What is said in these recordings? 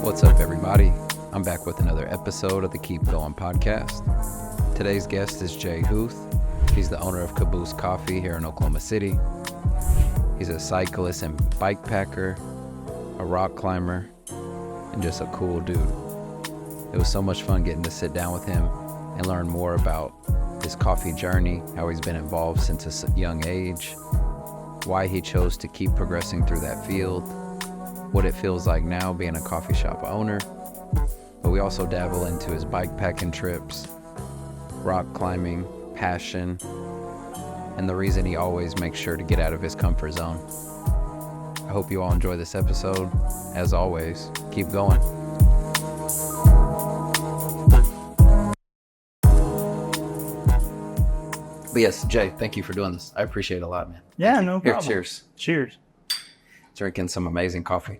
What's up, everybody? I'm back with another episode of the Keep Going podcast. Today's guest is Huth. He's the owner of Caboose Coffee here in Oklahoma City. He's a cyclist and bike packer, a rock climber, and just a cool dude. It was so much fun getting to sit down with him and learn more about his coffee journey, how he's been involved since a young age, why he chose to keep progressing through that field, what it feels like now being a coffee shop owner. But we also dabble into his bike packing trips, rock climbing, passion, and the reason he always makes sure to get out of his comfort zone. I hope you all enjoy this episode. As always, keep going. But yes, Jay, thank you for doing this. I appreciate it a lot, man. Yeah, no problem. Here, cheers. Cheers. Drinking some amazing coffee.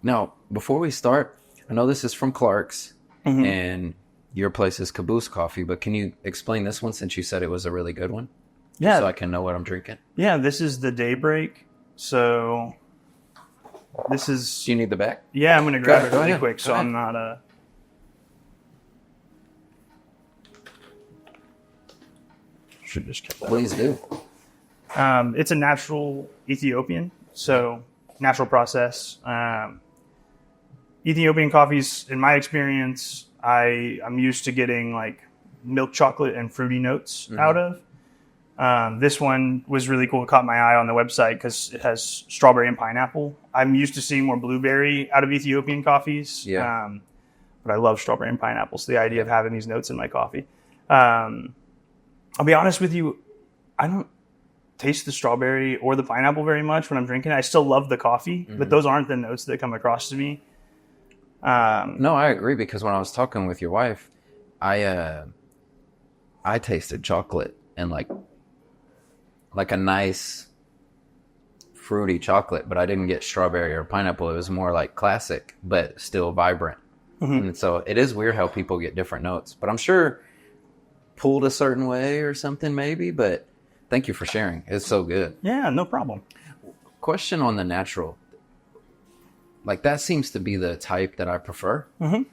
Now, before we start, I know this is from Clark's, and your place is Caboose Coffee, but can you explain this one since you said it was a really good one? Yeah. So I can know what I'm drinking. Yeah, this is the Daybreak. So this is... Do you need the back? Yeah, I'm going to grab it Go really ahead. quick so Go I'm not... Should just keep that. Please do. It's a natural Ethiopian, so natural process. Ethiopian coffees, in my experience, I'm used to getting like milk chocolate and fruity notes out of. This one was really cool. It caught my eye on the website because it has strawberry and pineapple. I'm used to seeing more blueberry out of Ethiopian coffees, but I love strawberry and pineapple. So the idea of having these notes in my coffee. I'll be honest with you, I don't taste the strawberry or the pineapple very much when I'm drinking it. I still love the coffee, but those aren't the notes that come across to me. No, I agree, because when I was talking with your wife, I tasted chocolate and like a nice fruity chocolate, but I didn't get strawberry or pineapple. It was more like classic, but still vibrant. And so it is weird how people get different notes, but I'm sure pulled a certain way or something maybe, but thank you for sharing. It's so good. Yeah, no problem. Question on the natural. Like, that seems to be the type that I prefer. Do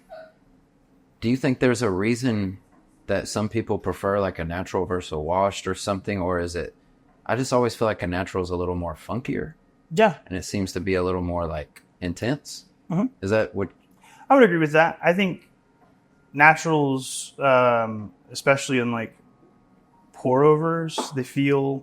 you think there's a reason that some people prefer like a natural versus a washed or something, or is it, I just always feel like a natural is a little more funkier. Yeah. And it seems to be a little more like intense. Is that what? I would agree with that. I think naturals, especially in like pour overs, they feel,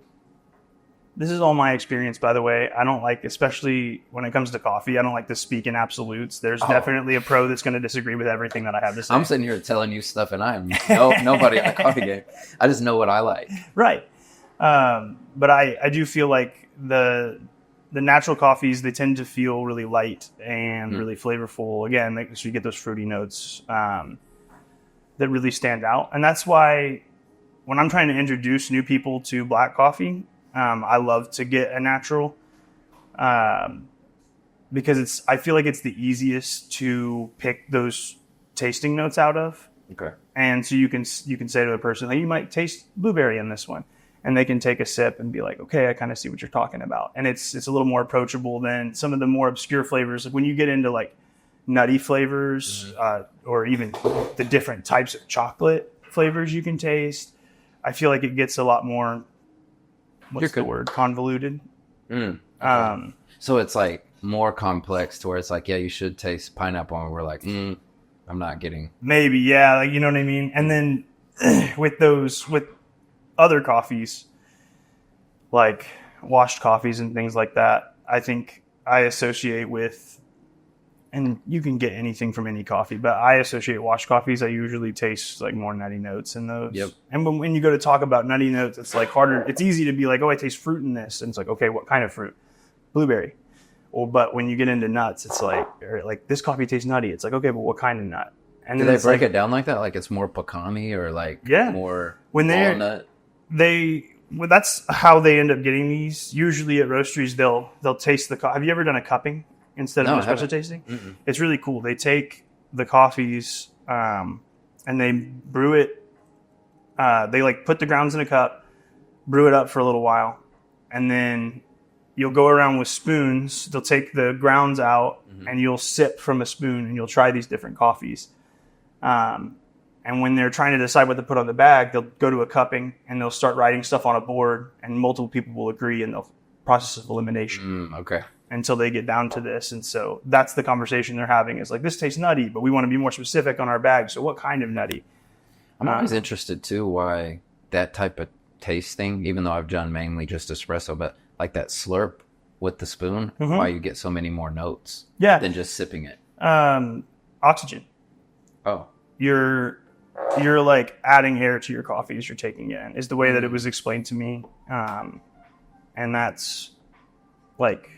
this is all my experience, by the way. I don't like, especially when it comes to coffee, I don't like to speak in absolutes. There's definitely a pro that's going to disagree with everything that I have to say. I'm sitting here telling you stuff, and I am nobody at a coffee game. I just know what I like. Right. But I do feel like the natural coffees, they tend to feel really light and really flavorful. Again, so you get those fruity notes that really stand out. And that's why when I'm trying to introduce new people to black coffee, I love to get a natural because I feel like it's the easiest to pick those tasting notes out of. Okay. And so you can say to a person, like, you might taste blueberry in this one, and they can take a sip and be like, okay, I kind of see what you're talking about. And it's a little more approachable than some of the more obscure flavors. Like when you get into like nutty flavors or even the different types of chocolate flavors you can taste, I feel like it gets a lot more, what's the word, convoluted. Okay. So it's like more complex to where it's like, yeah, you should taste pineapple, and we're like, I'm not getting. Maybe, yeah, like, you know what I mean? And then with other coffees, like washed coffees and things like that, I think I associate with, and you can get anything from any coffee, but I associate washed coffees. I usually taste like more nutty notes in those. Yep. And when you go to talk about nutty notes, it's like harder. It's easy to be like, oh, I taste fruit in this. And it's like, okay, what kind of fruit? Blueberry. But when you get into nuts, it's like this coffee tastes nutty. It's like, okay, but what kind of nut? And Do then they break it down like that? Like it's more pecan-y or like more walnut? That's how they end up getting these. Usually at roasteries, they'll taste the coffee. Have you ever done a cupping instead of espresso tasting? It's really cool. They take the coffees and they brew it. They like put the grounds in a cup, brew it up for a little while, and then you'll go around with spoons. They'll take the grounds out and you'll sip from a spoon and you'll try these different coffees. And when they're trying to decide what to put on the bag, they'll go to a cupping and they'll start writing stuff on a board, and multiple people will agree, and they'll process of elimination. Okay. Until they get down to this. And so that's the conversation they're having, is like, this tastes nutty, but we want to be more specific on our bag. So what kind of nutty? I'm always interested too why that type of tasting, even though I've done mainly just espresso, but like that slurp with the spoon, why you get so many more notes than just sipping it. Oxygen. Oh. You're like adding air to your coffee as you're taking it in, is the way that it was explained to me. And that's like,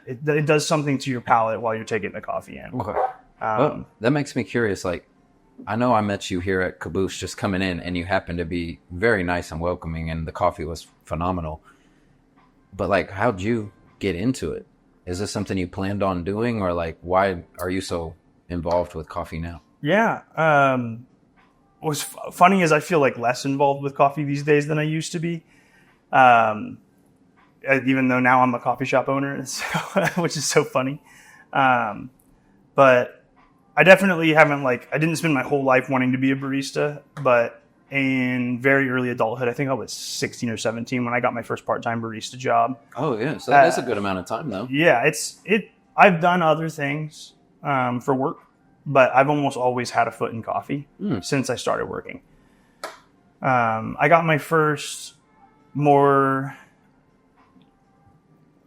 it does something to your palate while you're taking the coffee in. Okay. Well, that makes me curious. Like, I know I met you here at Caboose just coming in, and you happened to be very nice and welcoming, and the coffee was phenomenal. But like, how'd you get into it? Is this something you planned on doing, or like, why are you so involved with coffee now? Yeah. What's funny is I feel like less involved with coffee these days than I used to be. Even though now I'm a coffee shop owner, so, which is so funny. But I definitely haven't, I didn't spend my whole life wanting to be a barista, but in very early adulthood, I think I was 16 or 17 when I got my first part-time barista job. Oh yeah. So that is a good amount of time though. Yeah. I've done other things, for work, but I've almost always had a foot in coffee since I started working. I got my first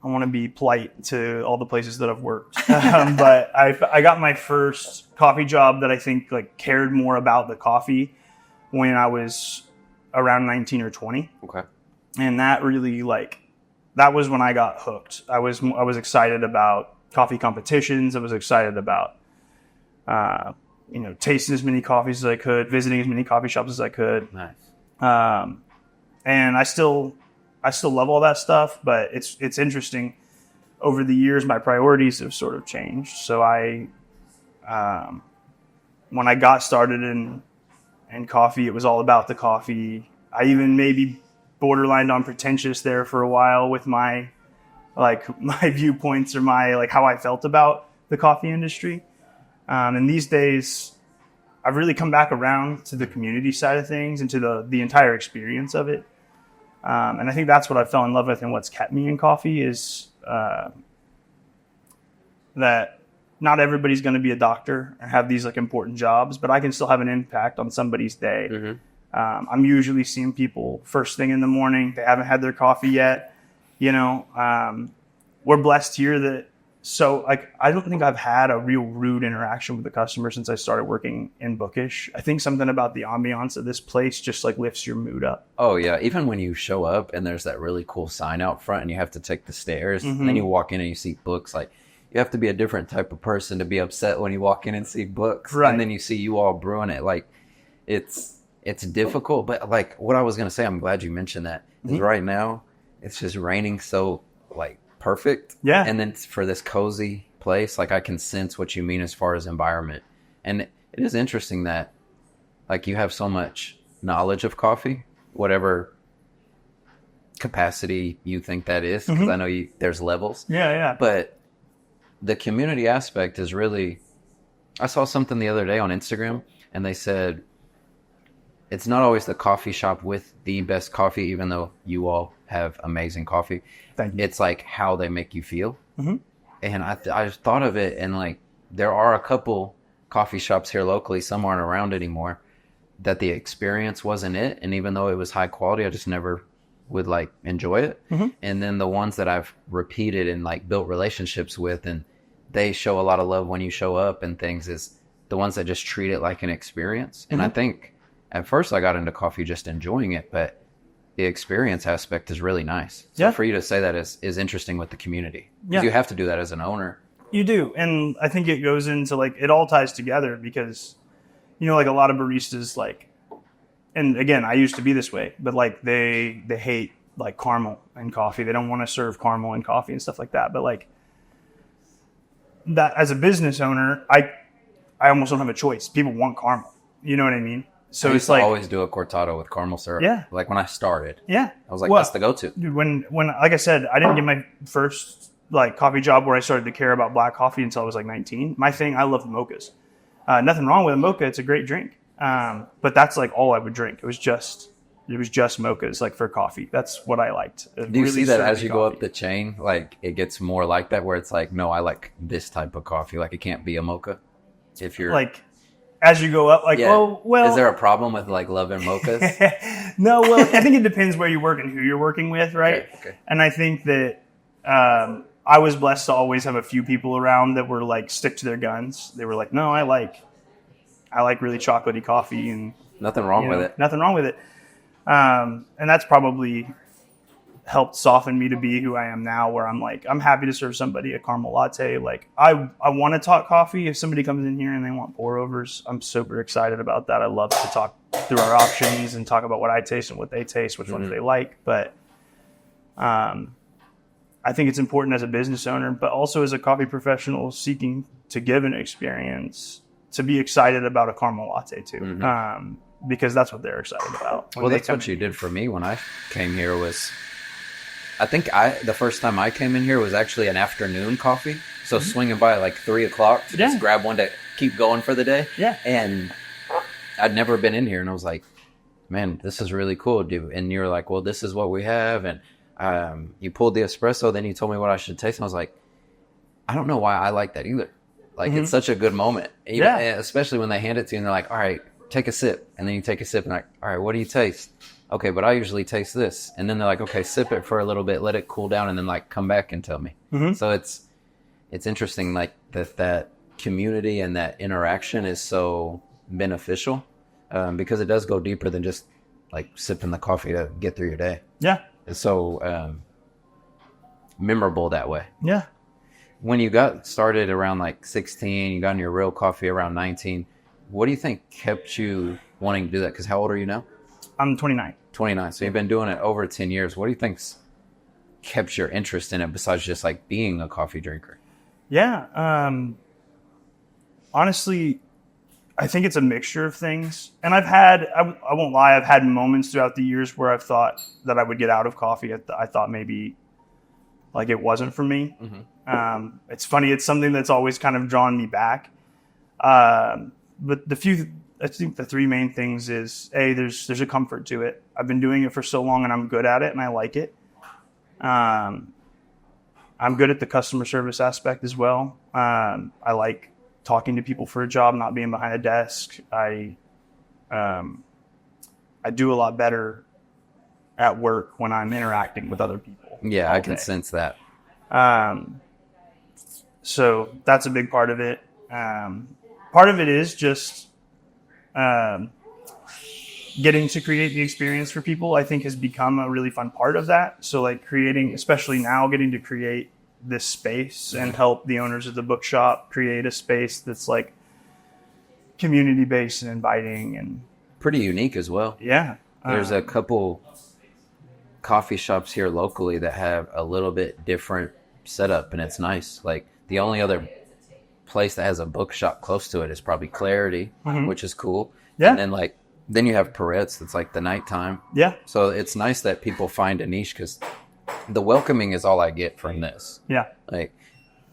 I want to be polite to all the places that I've worked. But I got my first coffee job that I think cared more about the coffee when I was around 19 or 20. Okay. And that really that was when I got hooked. I was excited about coffee competitions. I was excited about, tasting as many coffees as I could, visiting as many coffee shops as I could. Nice. And I still love all that stuff, but it's interesting. Over the years, my priorities have sort of changed. So when I got started in coffee, it was all about the coffee. I even maybe borderlined on pretentious there for a while with my viewpoints or my how I felt about the coffee industry. And these days, I've really come back around to the community side of things and to the entire experience of it. And I think that's what I fell in love with, and what's kept me in coffee is that not everybody's going to be a doctor or have these important jobs, but I can still have an impact on somebody's day. Mm-hmm. I'm usually seeing people first thing in the morning. They haven't had their coffee yet. We're blessed here that, I don't think I've had a real rude interaction with the customer since I started working in Bookish. I think something about the ambiance of this place just lifts your mood up. Oh yeah. Even when you show up and there's that really cool sign out front and you have to take the stairs, and then you walk in and you see books, you have to be a different type of person to be upset when you walk in and see books. Right. And then you see you all brewing it. It's difficult, but what I was going to say, I'm glad you mentioned that, is right now it's just raining so perfect. Yeah. And then for this cozy place, I can sense what you mean as far as environment. And it is interesting that you have so much knowledge of coffee, whatever capacity you think that is, because I know there's levels. Yeah. But the community aspect is really, I saw something the other day on Instagram and they said, it's not always the coffee shop with the best coffee, even though you all have amazing coffee. Thank you. It's how they make you feel. Mm-hmm. And I thought of it, and there are a couple coffee shops here locally, some aren't around anymore, that the experience wasn't it. And even though it was high quality, I just never would enjoy it. Mm-hmm. And then the ones that I've repeated and built relationships with, and they show a lot of love when you show up and things, is the ones that just treat it like an experience. And I think at first I got into coffee just enjoying it, but the experience aspect is really nice. So for you to say that is interesting with the community. Yeah. You have to do that as an owner. You do. And I think it goes into it all ties together because, a lot of baristas, and again, I used to be this way, but they hate caramel in coffee. They don't want to serve caramel in coffee and stuff like that. But that as a business owner, I almost don't have a choice. People want caramel. You know what I mean? So I it's used to like always do a cortado with caramel syrup. Yeah. Like when I started, yeah. I was like, Well, that's the go-to. Dude, when like I said, I didn't get my first like coffee job where I started to care about black coffee until I was like 19. My thing, I love mochas. Nothing wrong with a mocha; it's a great drink. But that's like all I would drink. It was just mochas, like for coffee. That's what I liked. Do you see that as you go up the chain, like it gets more like that, where it's like, no, I like this type of coffee. Like it can't be a mocha. If you're like as you go up, like well, is there a problem with like loving mochas? No, well, I think it depends where you work and who you're working with, right? Okay. And I think that I was blessed to always have a few people around that were like stick to their guns. They were like, no, I like really chocolatey coffee, and Nothing wrong with it. Nothing wrong with it. And that's probably helped soften me to be who I am now, where I'm like, I'm happy to serve somebody a caramel latte. Like I want to talk coffee. If somebody comes in here and they want pour overs, I'm super excited about that. I love to talk through our options and talk about what I taste and what they taste, which ones they like. But I think it's important as a business owner, but also as a coffee professional seeking to give an experience, to be excited about a caramel latte too. Because that's what they're excited about. Well, that's what you did for me when I came here. Was I think the first time I came in here was actually an afternoon coffee. So swinging by at like 3:00 to just grab one to keep going for the day. Yeah. And I'd never been in here, and I was like, man, this is really cool, dude. And you were like, well, this is what we have. And you pulled the espresso, then you told me what I should taste. And I was like, I don't know why I like that either. Like, it's such a good moment. Even, especially when they hand it to you and they're like, all right, take a sip. And then you take a sip and like, all right, what do you taste? Okay, but I usually taste this. And then they're like, okay, sip it for a little bit, let it cool down, and then like come back and tell me. So it's interesting, like that community and that interaction is so beneficial because it does go deeper than just like sipping the coffee to get through your day. Yeah. It's so memorable that way. Yeah. When you got started around like 16, you got in your real coffee around 19. What do you think kept you wanting to do that? Because how old are you now? I'm 29. 29. So you've been doing it over 10 years. What do you think's kept your interest in it besides just like being a coffee drinker? Yeah. Honestly, I think it's a mixture of things. And I've had, I won't lie, I've had moments throughout the years where I've thought that I would get out of coffee. I thought maybe like it wasn't for me. It's funny. It's something that's always kind of drawn me back. But I think the three main things is there's a comfort to it. I've been doing it for so long and I'm good at it and I like it. I'm good at the customer service aspect as well. I like talking to people for a job, not being behind a desk. I do a lot better at work when I'm interacting with other people. Yeah, I can sense that. So that's a big part of it. Part of it is just getting to create the experience for people, I think, has become a really fun part of that. So like creating, especially now, getting to create this space and help the owners of the bookshop create a space that's like community based and inviting and pretty unique as well. Yeah. There's a couple coffee shops here locally that have a little bit different setup, and it's nice. Like the only other place that has a bookshop close to it is probably Clarity, which is cool. Yeah. And then you have Peretz that's like the nighttime. Yeah. So it's nice that people find a niche, because the welcoming is all I get from this. Yeah. Like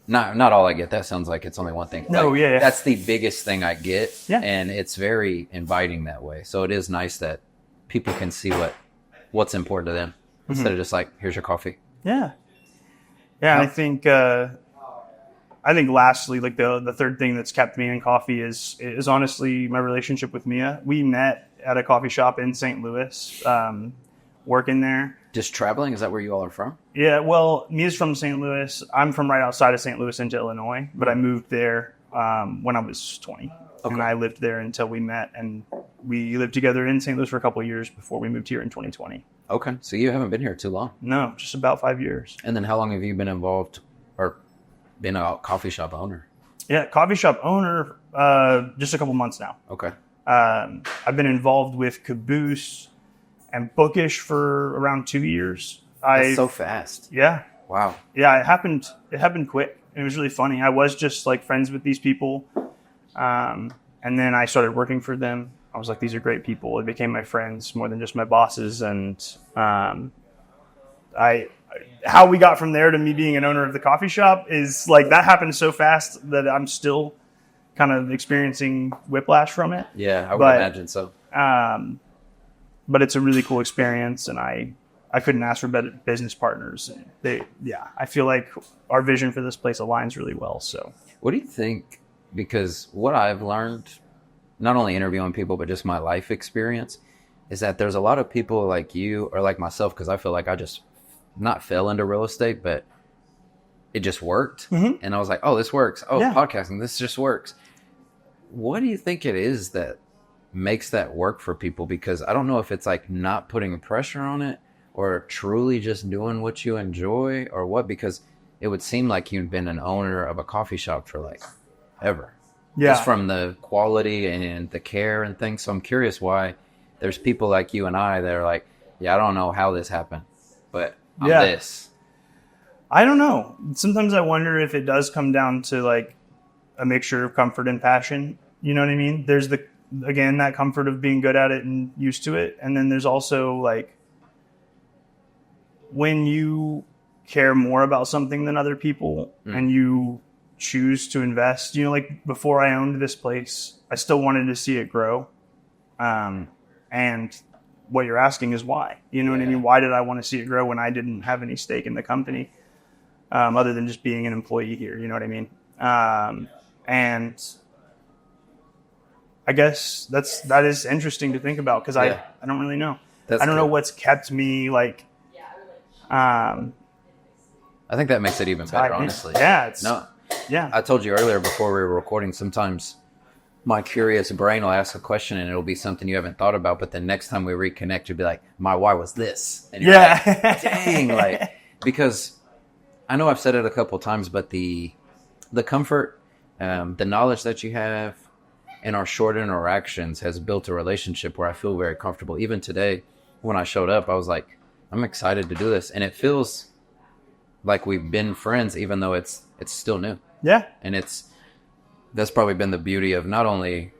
not all I get. That sounds like it's only one thing. No, like, yeah. That's the biggest thing I get. Yeah. And it's very inviting that way. So it is nice that people can see what's important to them instead of just like, here's your coffee. Yeah. Yeah. I think lastly, like the third thing that's kept me in coffee is honestly my relationship with Mia. We met at a coffee shop in St. Louis, working there. Just traveling? Is that where you all are from? Yeah, well, Mia's from St. Louis. I'm from right outside of St. Louis into Illinois, but I moved there when I was 20. Okay. And I lived there until we met, and we lived together in St. Louis for a couple of years before we moved here in 2020. Okay, so you haven't been here too long. No, just about 5 years. And then how long have you been involved or been a coffee shop owner? Yeah, coffee shop owner, just a couple months now. Okay. I've been involved with Caboose and Bookish for around 2 years. That's so fast. Yeah. Wow. Yeah, it happened quick. It was really funny. I was just like friends with these people. And then I started working for them. I was like, these are great people. It became my friends more than just my bosses. And how we got from there to me being an owner of the coffee shop is like, that happened so fast that I'm still kind of experiencing whiplash from it. Yeah, I would imagine so. But it's a really cool experience, and I couldn't ask for better business partners. I feel like our vision for this place aligns really well. So, what do you think? Because what I've learned, not only interviewing people, but just my life experience, is that there's a lot of people like you or like myself, because I feel like I just not fell into real estate, but it just worked. Mm-hmm. And I was like, oh, this works. Oh, podcasting, this just works. What do you think it is that makes that work for people? Because I don't know if it's like not putting pressure on it or truly just doing what you enjoy or what, because it would seem like you've been an owner of a coffee shop for like ever. Yeah. Just from the quality and the care and things. So I'm curious why there's people like you and I that are like, yeah, I don't know how this happened, but I'm this. I don't know. Sometimes I wonder if it does come down to like a mixture of comfort and passion. You know what I mean? There's again, that comfort of being good at it and used to it. And then there's also like when you care more about something than other people and you choose to invest, like before I owned this place, I still wanted to see it grow. And what you're asking is why, what I mean? Why did I want to see it grow when I didn't have any stake in the company, other than just being an employee here? You know what I mean? And I guess that is interesting to think about, because I don't really know. I don't know what's kept me like. I think that makes it even better, honestly. Yeah. I told you earlier before we were recording, sometimes my curious brain will ask a question and it'll be something you haven't thought about, but the next time we reconnect, you'll be like, my why was this? And you're like, dang, like, because I know I've said it a couple of times, but the comfort, the knowledge that you have in our short interactions has built a relationship where I feel very comfortable. Even today, when I showed up, I was like, I'm excited to do this. And it feels like we've been friends, even though it's still new. Yeah. And that's probably been the beauty of not only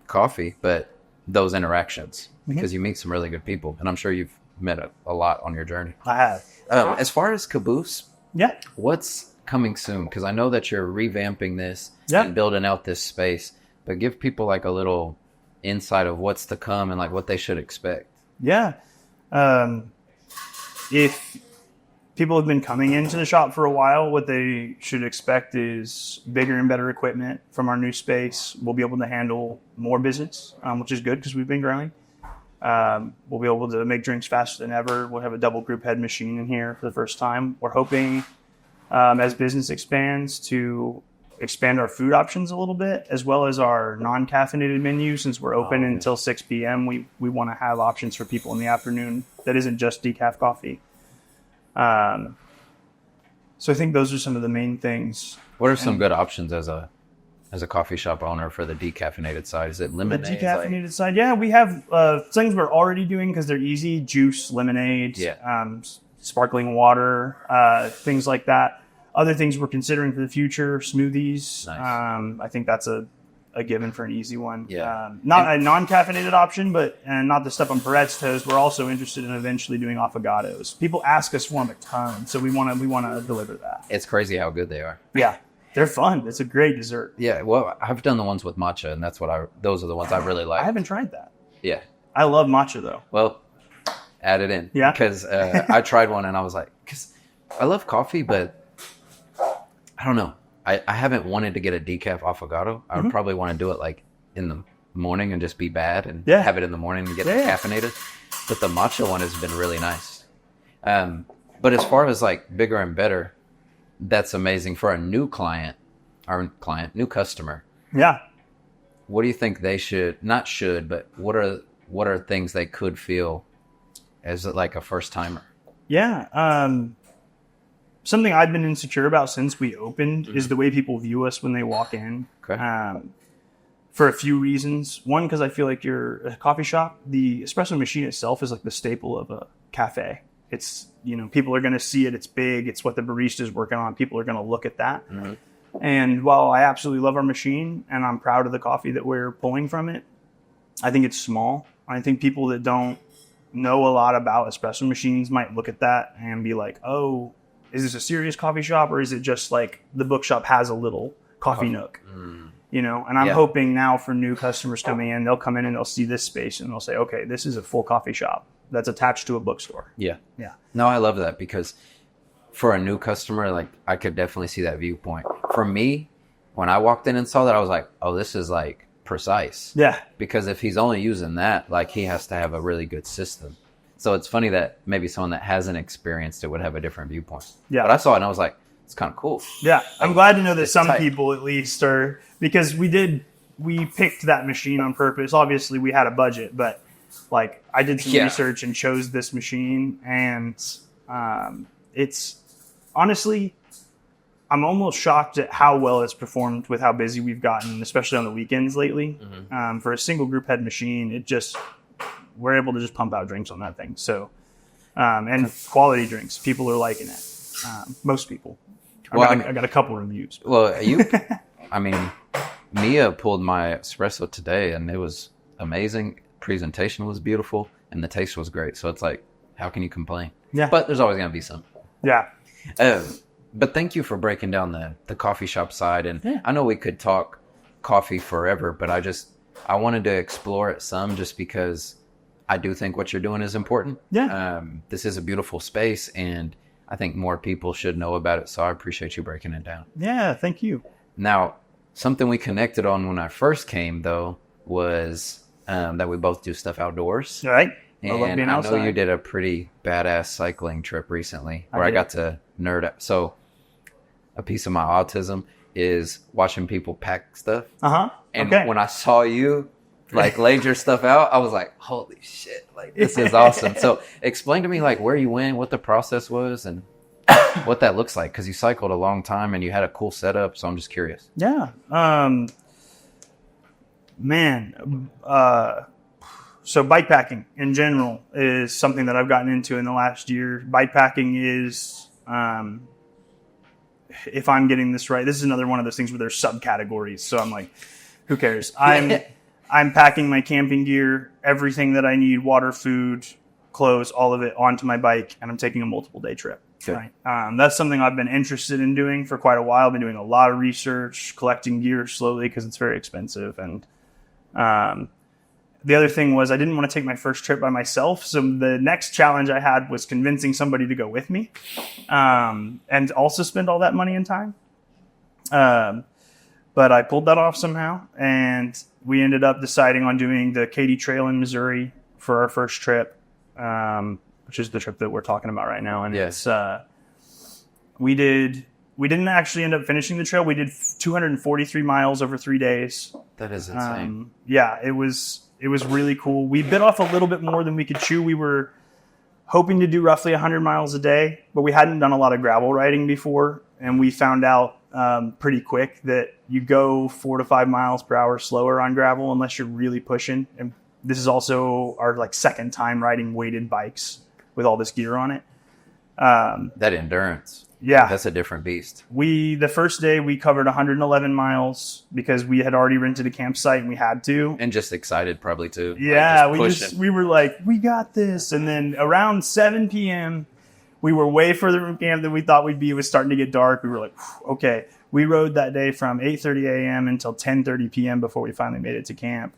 coffee, but those interactions, because you meet some really good people. And I'm sure you've met a lot on your journey. I have. As far as Caboose, what's coming soon? Because I know that you're revamping this and building out this space, but give people like a little insight of what's to come and like what they should expect. Yeah. If people have been coming into the shop for a while, what they should expect is bigger and better equipment from our new space. We'll be able to handle more business, which is good because we've been growing. We'll be able to make drinks faster than ever. We'll have a double group head machine in here for the first time. We're hoping, as business expands, to expand our food options a little bit, as well as our non-caffeinated menu. Since we're open until 6 p.m., we want to have options for people in the afternoon that isn't just decaf coffee. So I think those are some of the main things. What are some good options as a coffee shop owner for the decaffeinated side? Is it lemonade? The decaffeinated side, yeah. We have things we're already doing because they're easy: juice, lemonade, sparkling water, things like that. Other things we're considering for the future: smoothies. Nice. I think that's a given for an easy one. Not a non-caffeinated option, but not to step on Perette's toes, we're also interested in eventually doing affogatos. People ask us for them a ton, so we want to deliver that. It's crazy how good they are. Yeah, they're fun. It's a great dessert. Yeah, well, I've done the ones with matcha, and those are the ones I really like. I haven't tried that. Yeah, I love matcha though. Well, add it in. Yeah, because I tried one and I was like, because I love coffee, but I don't know. I haven't wanted to get a decaf affogato. I would probably want to do it like in the morning and just be bad and have it in the morning and get caffeinated. But the matcha one has been really nice. But as far as like bigger and better, that's amazing for a new new customer. Yeah. What do you think they but what are things they could feel as like a first timer? Yeah. Something I've been insecure about since we opened is the way people view us when they walk in. Okay. For a few reasons. One, because I feel like you're a coffee shop. The espresso machine itself is like the staple of a cafe. It's, people are going to see it. It's big. It's what the barista is working on. People are going to look at that. Mm-hmm. And while I absolutely love our machine and I'm proud of the coffee that we're pulling from it, I think it's small. I think people that don't know a lot about espresso machines might look at that and be like, oh, is this a serious coffee shop, or is it just like the bookshop has a little coffee nook? You know, and I'm hoping now for new customers coming in, they'll come in and they'll see this space and they'll say, okay, this is a full coffee shop that's attached to a bookstore. Yeah. No, I love that, because for a new customer, like, I could definitely see that viewpoint. For me, when I walked in and saw that, I was like, oh, this is like precise. Yeah. Because if he's only using that, like, he has to have a really good system. So it's funny that maybe someone that hasn't experienced it would have a different viewpoint. Yeah. But I saw it and I was like, it's kind of cool. Yeah. I'm glad to know that some people at least are, because we picked that machine on purpose. Obviously we had a budget, but like, I did some research and chose this machine, and it's honestly, I'm almost shocked at how well it's performed with how busy we've gotten, especially on the weekends lately. For a single group head machine, we're able to just pump out drinks on that thing. So, and quality drinks, people are liking it. Most people. I got a couple reviews. Well, I mean, Mia pulled my espresso today, and it was amazing. Presentation was beautiful, and the taste was great. So it's like, how can you complain? Yeah. But there's always going to be some. Yeah. But thank you for breaking down the coffee shop side. And I know we could talk coffee forever, but I wanted to explore it some, just because I do think what you're doing is important. Yeah. This is a beautiful space, and I think more people should know about it. So I appreciate you breaking it down. Yeah, thank you. Now, something we connected on when I first came, though, was that we both do stuff outdoors. Right. And I love being outside. I know you did a pretty badass cycling trip recently where I got to nerd out. So a piece of my autism is watching people pack stuff. And when I saw you like laid your stuff out, I was like, holy shit, like, this is awesome. So explain to me, like, where you went, what the process was, and what that looks like, because you cycled a long time and you had a cool setup. So I'm just curious. Yeah. So bikepacking in general is something that I've gotten into in the last year. Bikepacking is, if I'm getting this right, this is another one of those things where there's subcategories. So I'm like, who cares? I'm packing my camping gear, everything that I need, water, food, clothes, all of it onto my bike, and I'm taking a multiple day trip. Right? That's something I've been interested in doing for quite a while. I've been doing a lot of research, collecting gear slowly because it's very expensive. And the other thing was I didn't want to take my first trip by myself. So the next challenge I had was convincing somebody to go with me and also spend all that money and time. But I pulled that off somehow, and we ended up deciding on doing the Katy Trail in Missouri for our first trip, which is the trip that we're talking about right now. And it's we didn't actually end up finishing the trail. We did 243 miles over 3 days. That is insane. It was really cool. We bit off a little bit more than we could chew. We were hoping to do roughly 100 miles a day, but we hadn't done a lot of gravel riding before, and we found out pretty quick that you go 4 to 5 miles per hour slower on gravel unless you're really pushing. And this is also our second time riding weighted bikes with all this gear on it. That endurance. Yeah. That's a different beast. The first day we covered 111 miles because we had already rented a campsite and we had to. And just excited probably too. Yeah, we were like, we got this. And then around 7 p.m., we were way further from camp than we thought we'd be. It was starting to get dark. We were like, okay. We rode that day from 8:30 a.m. until 10:30 p.m. before we finally made it to camp.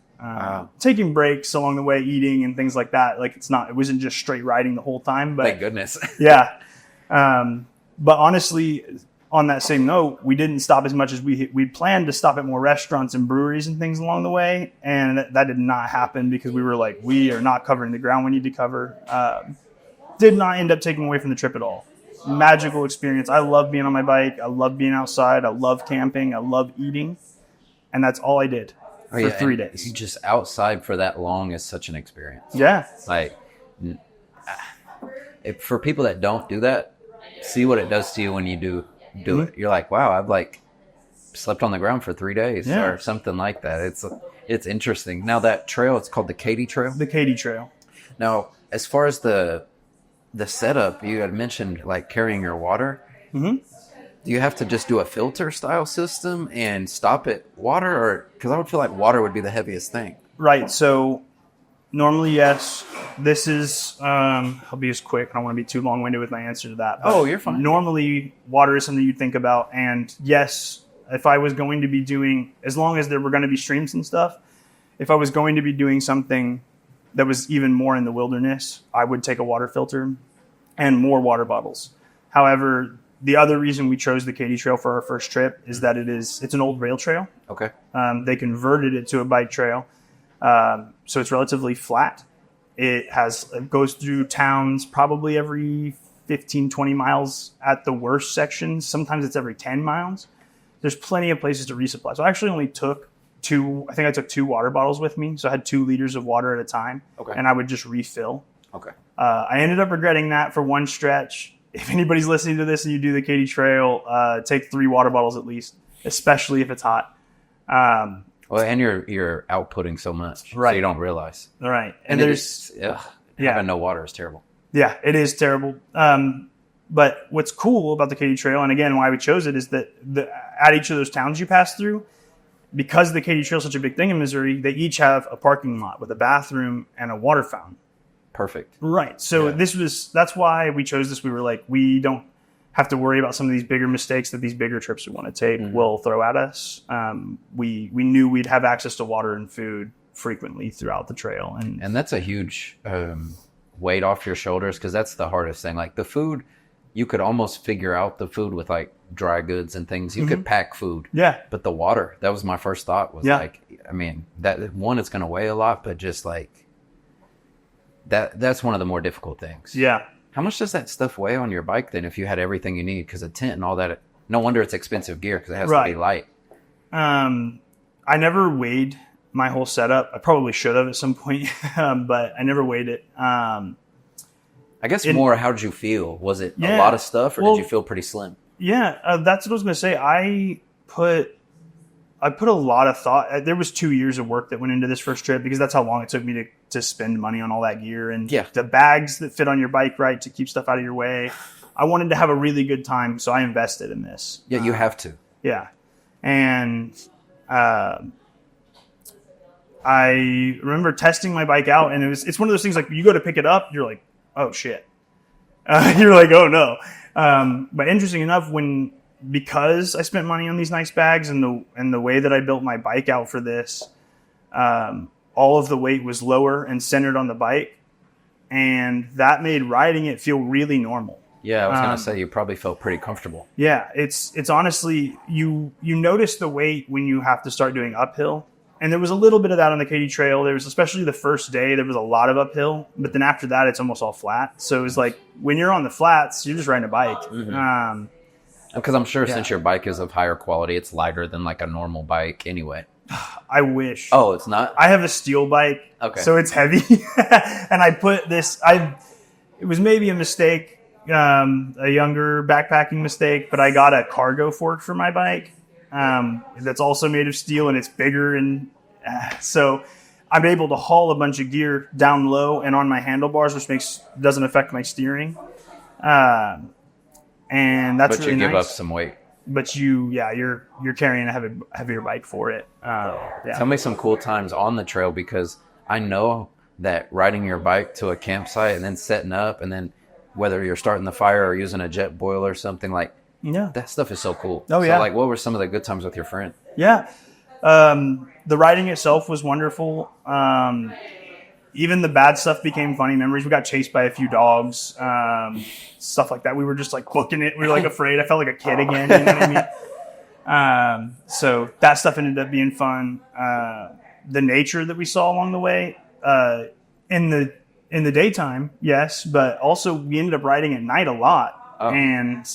Taking breaks along the way, eating and things like that. It wasn't just straight riding the whole time. But thank goodness. Yeah. But honestly, on that same note, we didn't stop as much as we planned to stop at more restaurants and breweries and things along the way. And that did not happen because we were like, we are not covering the ground we need to cover. Did not end up taking away from the trip at all. Magical experience. I love being on my bike. I love being outside. I love camping. I love eating. And that's all I did for 3 days. You just outside for that long is such an experience. Yeah. For people that don't do that, see what it does to you when you do it. You're like, wow, I've slept on the ground for 3 days or something like that. It's interesting. Now that trail, it's called the Katy Trail? The Katy Trail. Now, as far as the setup, you had mentioned carrying your water. Mm-hmm. Do you have to just do a filter style system and stop at water, or because I would feel like water would be the heaviest thing? Right. So normally, yes. This is, I'll be as quick. I don't want to be too long-winded with my answer to that. Oh, you're fine. Normally, water is something you'd think about. And yes, if I was going to be doing, as long as there were going to be streams and stuff, if I was going to be doing something that was even more in the wilderness, I would take a water filter and more water bottles. However, the other reason we chose the Katy Trail for our first trip is that it's an old rail trail. Okay. They converted it to a bike trail. So it's relatively flat. It goes through towns probably every 15, 20 miles at the worst sections. Sometimes it's every 10 miles. There's plenty of places to resupply. So I actually only took I took 2 water bottles with me. So I had 2 liters of water at a time. Okay. And I would just refill. Okay. I ended up regretting that for one stretch. If anybody's listening to this and you do the Katy Trail, take 3 water bottles at least, especially if it's hot. Well, and you're outputting so much, right? So you don't realize, right? And having no water is terrible. Yeah, it is terrible. But what's cool about the Katy Trail, and again, why we chose it, is that at each of those towns you pass through, because the Katy Trail is such a big thing in Missouri, they each have a parking lot with a bathroom and a water fountain. Perfect. Right. So that's why we chose this. We were like, we don't have to worry about some of these bigger mistakes that these bigger trips we want to take will throw at us. We knew we'd have access to water and food frequently throughout the trail. And that's a huge weight off your shoulders, because that's the hardest thing. Like the food, you could almost figure out the food with like dry goods and things. You could pack food. Yeah. But the water, that was my first thought, was like, I mean, that one, it's going to weigh a lot, but just like that's one of the more difficult things. Yeah. How much does that stuff weigh on your bike then, if you had everything you need? Because a tent and all that, no wonder it's expensive gear, because it has to be light. I never weighed my whole setup. I probably should have at some point, but I never weighed it. I guess more, how did you feel? Was it a lot of stuff, or did you feel pretty slim? Yeah, that's what I was going to say. I put a lot of thought. There was 2 years of work that went into this first trip, because that's how long it took me to spend money on all that gear and the bags that fit on your bike, right, to keep stuff out of your way. I wanted to have a really good time, so I invested in this. Yeah, you have to. Yeah. And I remember testing my bike out, and it's one of those things, like, you go to pick it up, you're like, oh, shit. You're like, oh, no. But interesting enough, because I spent money on these nice bags and the way that I built my bike out for this, all of the weight was lower and centered on the bike, and that made riding it feel really normal. Yeah, I was going to say, you probably felt pretty comfortable. Yeah, it's honestly, you notice the weight when you have to start doing uphill. And there was a little bit of that on the Katy Trail. There was, especially the first day, there was a lot of uphill. But then after that, it's almost all flat. So it was like, when you're on the flats, you're just riding a bike. Because I'm sure since your bike is of higher quality, it's lighter than like a normal bike anyway. I wish. Oh, it's not? I have a steel bike, so it's heavy. And I put this, it was maybe a mistake, a younger backpacking mistake, but I got a cargo fork for my bike that's also made of steel, and it's bigger. And so I'm able to haul a bunch of gear down low and on my handlebars, which doesn't affect my steering. And that's really nice. But you give up some weight. But you're carrying a heavier bike for it. Tell me some cool times on the trail, because I know that riding your bike to a campsite and then setting up, and then whether you're starting the fire or using a jet boiler or something, like that stuff is so cool. Oh yeah. So like, what were some of the good times with your friend? Yeah, the riding itself was wonderful. Even the bad stuff became funny memories. We got chased by a few dogs, stuff like that. We were just like booking it. We were like afraid. I felt like a kid again. You know what I mean? So that stuff ended up being fun. The nature that we saw along the way, in the daytime, yes, but also we ended up riding at night a lot, and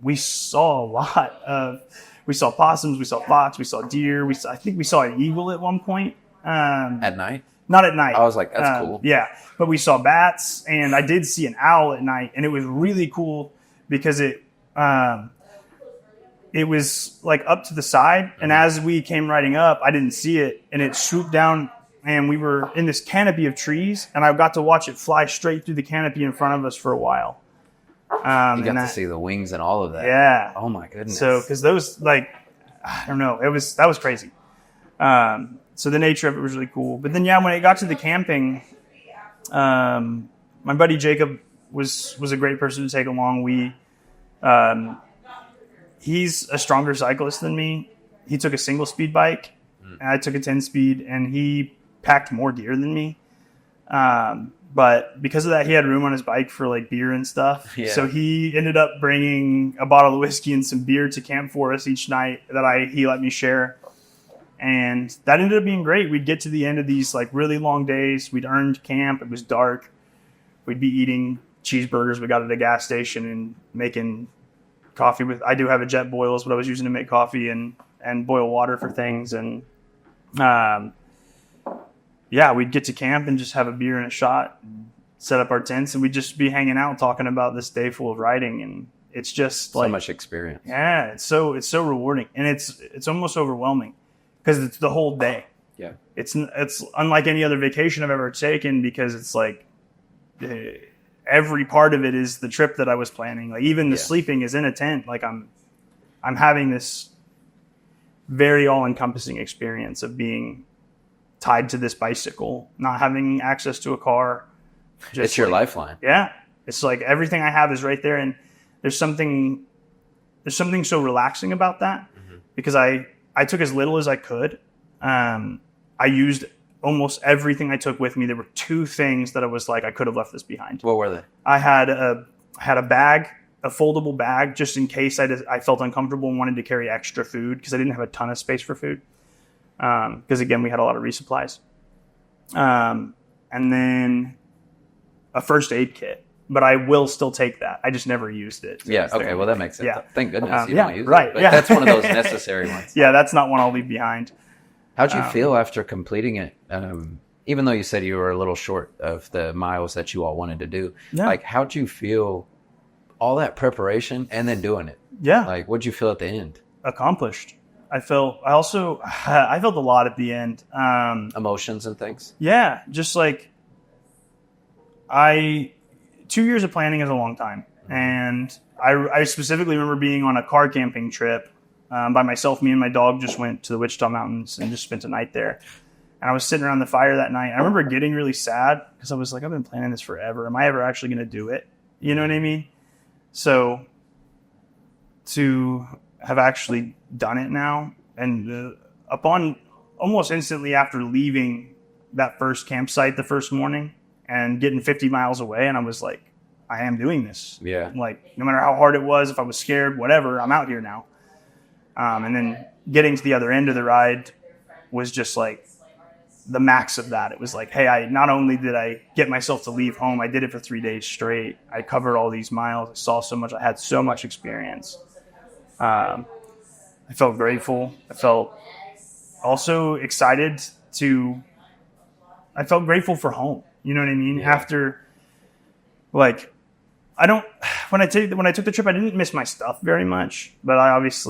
we saw a lot we saw possums, we saw fox, we saw deer. I think we saw an eagle at one point. At night. Not at night. I was like, that's cool. Yeah, but we saw bats, and I did see an owl at night, and it was really cool because it was like up to the side, and as we came riding up, I didn't see it, and it swooped down, and we were in this canopy of trees, and I got to watch it fly straight through the canopy in front of us for a while. You got to see the wings and all of that. Yeah. Oh my goodness. So, because those, like, I don't know, that was crazy. So the nature of it was really cool. But then, when it got to the camping, my buddy Jacob was a great person to take along. He's a stronger cyclist than me. He took a single speed bike, and I took a 10 speed, and he packed more gear than me. But because of that, he had room on his bike for like beer and stuff. Yeah. So he ended up bringing a bottle of whiskey and some beer to camp for us each night that he let me share. And that ended up being great. We'd get to the end of these like really long days. We'd earned camp. It was dark. We'd be eating cheeseburgers we got at a gas station and making coffee I do have a jet boil is what I was using to make coffee and boil water for things. And we'd get to camp and just have a beer and a shot and set up our tents, and we'd just be hanging out talking about this day full of riding. And it's just like so much experience. Yeah, it's so rewarding, and it's almost overwhelming because it's the whole day. Yeah, it's unlike any other vacation I've ever taken, because it's like every part of it is the trip that I was planning. Like even the sleeping is in a tent. Like I'm having this very all-encompassing experience of being tied to this bicycle, not having access to a car. It's your lifeline. Yeah. It's like everything I have is right there. And there's something so relaxing about that, because I took as little as I could. I used almost everything I took with me. There were two things that I was like, I could have left this behind. What were they? I had a bag, a foldable bag, just in case I felt uncomfortable and wanted to carry extra food, because I didn't have a ton of space for food. Because again, we had a lot of resupplies. And then a first aid kit, but I will still take that. I just never used it. Yeah. Okay. Well, that makes sense. Yeah. Thank goodness you don't use right, it. But that's one of those necessary ones. Yeah. That's not one I'll leave behind. How'd you feel after completing it? Even though you said you were a little short of the miles that you all wanted to do, like how'd you feel all that preparation and then doing it? Yeah. Like what'd you feel at the end? Accomplished. I felt a lot at the end. Emotions and things. Yeah. Just like 2 years of planning is a long time. And I specifically remember being on a car camping trip by myself. Me and my dog just went to the Wichita Mountains and just spent a night there. And I was sitting around the fire that night. I remember getting really sad because I was like, I've been planning this forever. Am I ever actually going to do it? You know what I mean? So to have actually done it now, and upon almost instantly after leaving that first campsite the first morning and getting 50 miles away, and I was like, I am doing this. Yeah. Like no matter how hard it was, if I was scared, whatever, I'm out here now. And then getting to the other end of the ride was just like the max of that. It was like, hey, not only did I get myself to leave home, I did it for 3 days straight. I covered all these miles. I saw so much. I had so much experience. I felt grateful. I felt also excited I felt grateful for home. You know what I mean? Yeah. After, like, when I took the trip, I didn't miss my stuff very much, but I miss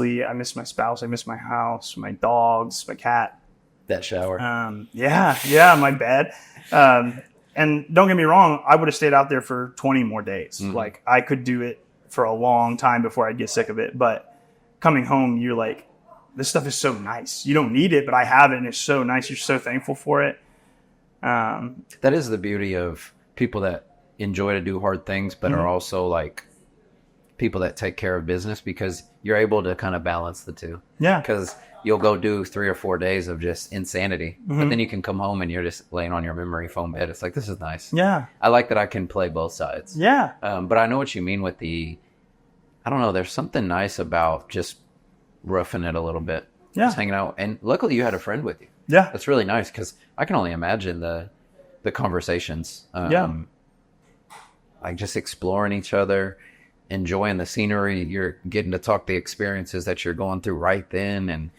my spouse. I miss my house, my dogs, my cat. That shower. My bed. And don't get me wrong, I would have stayed out there for 20 more days. Mm-hmm. Like I could do it for a long time before I'd get sick of it. But coming home, you're like, this stuff is so nice. You don't need it, but I have it and it's so nice. You're so thankful for it. That is the beauty of people that enjoy to do hard things, but are also like people that take care of business, because you're able to kind of balance the two. Yeah. Because you'll go do 3 or 4 days of just insanity, but then you can come home and you're just laying on your memory foam bed. It's like, this is nice. Yeah. I like that I can play both sides. Yeah. But I know what you mean with I don't know, there's something nice about just roughing it a little bit. Yeah. Just hanging out. And luckily you had a friend with you. Yeah. That's really nice, because I can only imagine the conversations. Like just exploring each other, enjoying the scenery. You're getting to talk the experiences that you're going through right then. And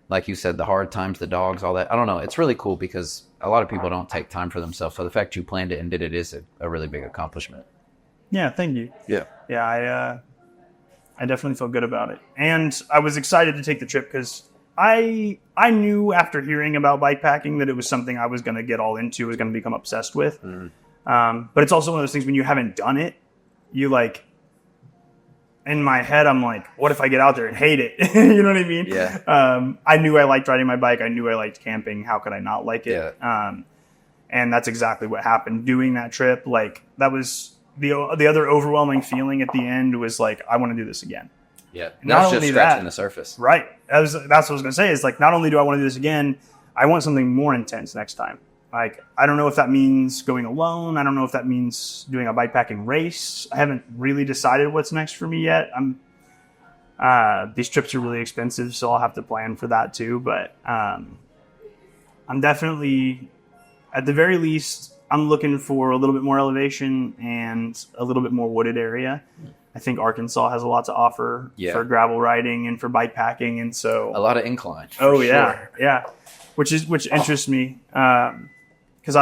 like you said, the hard times, the dogs, all that. I don't know. It's really cool because a lot of people don't take time for themselves. So the fact you planned it and did it is a really big accomplishment. Yeah. Thank you. Yeah. Yeah. I definitely feel good about it. And I was excited to take the trip because I knew after hearing about bikepacking that it was something I was going to get all into, was going to become obsessed with. But it's also one of those things when you haven't done it, you like, in my head, I'm like, what if I get out there and hate it? You know what I mean? Yeah. I knew I liked riding my bike. I knew I liked camping. How could I not like it? Yeah. And that's exactly what happened. Doing that trip, like that was the other overwhelming feeling at the end was like, I want to do this again. Yeah. Not Not only just scratching that, the surface. Right. That's what I was going to say. Is like, not only do I want to do this again, I want something more intense next time. Like, I don't know if that means going alone. I don't know if that means doing a bikepacking race. I haven't really decided what's next for me yet. These trips are really expensive, so I'll have to plan for that too. But I'm definitely, at the very least, I'm looking for a little bit more elevation and a little bit more wooded area. I think Arkansas has a lot to offer for gravel riding and for bikepacking, and so a lot of incline. Oh yeah, yeah, which interests me because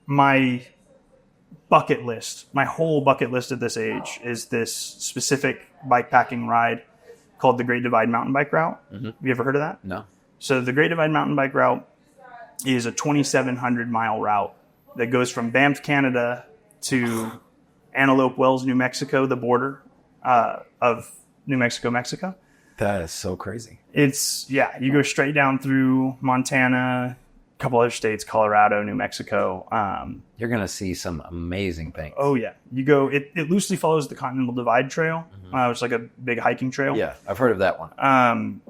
my bucket list, my whole bucket list at this age is this specific bikepacking ride called the Great Divide Mountain Bike Route. Mm-hmm. Have you ever heard of that? No. So the Great Divide Mountain Bike Route is a 2,700 mile route that goes from Banff, Canada to Antelope Wells, New Mexico, the border of New Mexico, Mexico. That is so crazy. You go straight down through Montana, a couple other states, Colorado, New Mexico. You're going to see some amazing things. Oh, yeah. You go, it loosely follows the Continental Divide Trail, which is like a big hiking trail. Yeah, I've heard of that one.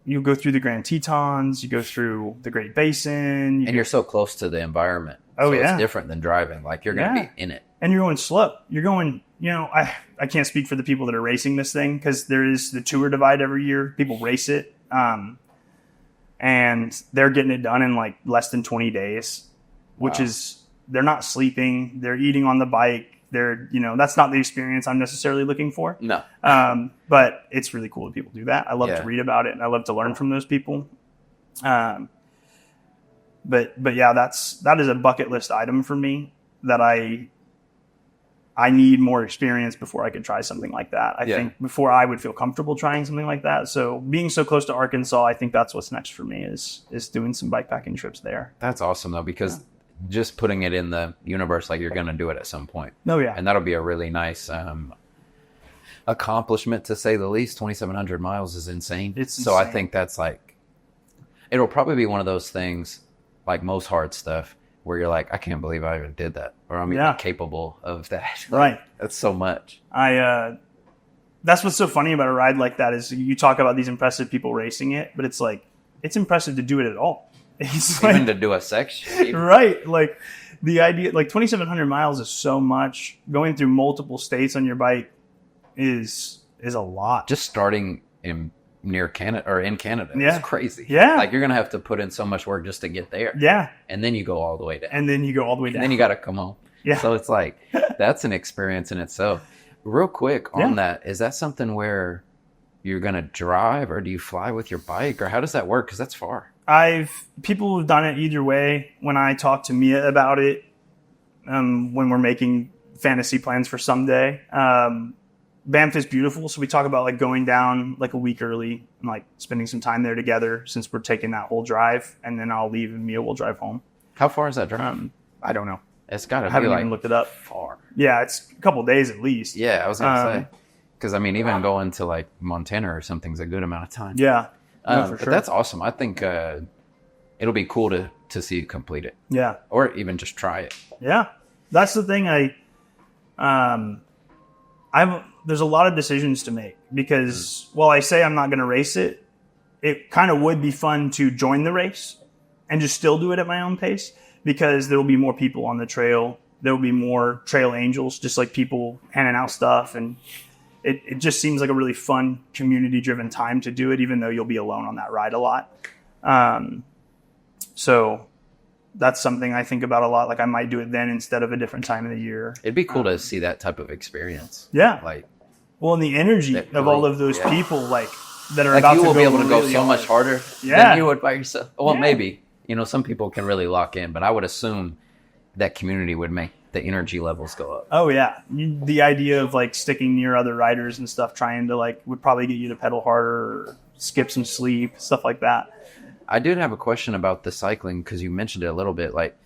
You go through the Grand Tetons, you go through the Great Basin. You're so close to the environment. Oh, so yeah. It's different than driving. Like, you're going to be in it. And you're going slow. You're going, I can't speak for the people that are racing this thing because there is the Tour Divide every year. People race it. And they're getting it done in like less than 20 days, which is, they're not sleeping. They're eating on the bike. That's not the experience I'm necessarily looking for. No. But it's really cool that people do that. I love to read about it and I love to learn from those people. But yeah, that is a bucket list item for me that I need more experience before I could try something like that. I think before I would feel comfortable trying something like that. So being so close to Arkansas, I think that's what's next for me is doing some bikepacking trips there. That's awesome though, because just putting it in the universe, like you're going to do it at some point. Oh yeah. And that'll be a really nice accomplishment to say the least. 2,700 miles is insane. It's so insane. I think that's like, it'll probably be one of those things like most hard stuff where you're like, I can't believe I even did that, or I'm even capable of that. Right. That's so much. That's what's so funny about a ride like that is you talk about these impressive people racing it, but it's like, it's impressive to do it at all. It's even like, to do a section. Right. Like the idea, like 2,700 miles is so much. Going through multiple states on your bike is a lot. Just starting near Canada or in Canada. Yeah. It's crazy. Yeah. Like you're going to have to put in so much work just to get there. Yeah. And then you go all the way down. And then you you got to come home. Yeah. So it's like, that's an experience in itself. Real quick on that, is that something where you're going to drive or do you fly with your bike or how does that work? Because that's far. People have done it either way. When I talk to Mia about it, when we're making fantasy plans for someday, Banff is beautiful. So we talk about like going down like a week early and like spending some time there together since we're taking that whole drive, and then I'll leave and Mia will drive home. How far is that drive? I don't know. It's got to be haven't like even looked it up. Far. Yeah, it's a couple of days at least. Yeah, I was going to say. Because, I mean, even going to like Montana or something's a good amount of time. Yeah. No, for but sure. that's awesome. I think it'll be cool to see you complete it. Yeah. Or even just try it. Yeah. That's the thing. There's a lot of decisions to make because while I say I'm not going to race it, it kind of would be fun to join the race and just still do it at my own pace because there will be more people on the trail. There will be more trail angels, just like people handing out stuff. And it just seems like a really fun community-driven time to do it, even though you'll be alone on that ride a lot. So that's something I think about a lot. Like I might do it then instead of a different time of the year. It'd be cool to see that type of experience. Yeah. Like, well, and the energy of all of those people, like that are like about you to will go be able to go really so hard. much harder than you would by yourself. Well, maybe, some people can really lock in, but I would assume that community would make the energy levels go up. Oh yeah. The idea of like sticking near other riders and stuff, trying to like, would probably get you to pedal harder or skip some sleep, stuff like that. I did have a question about the cycling because you mentioned it a little bit. Like,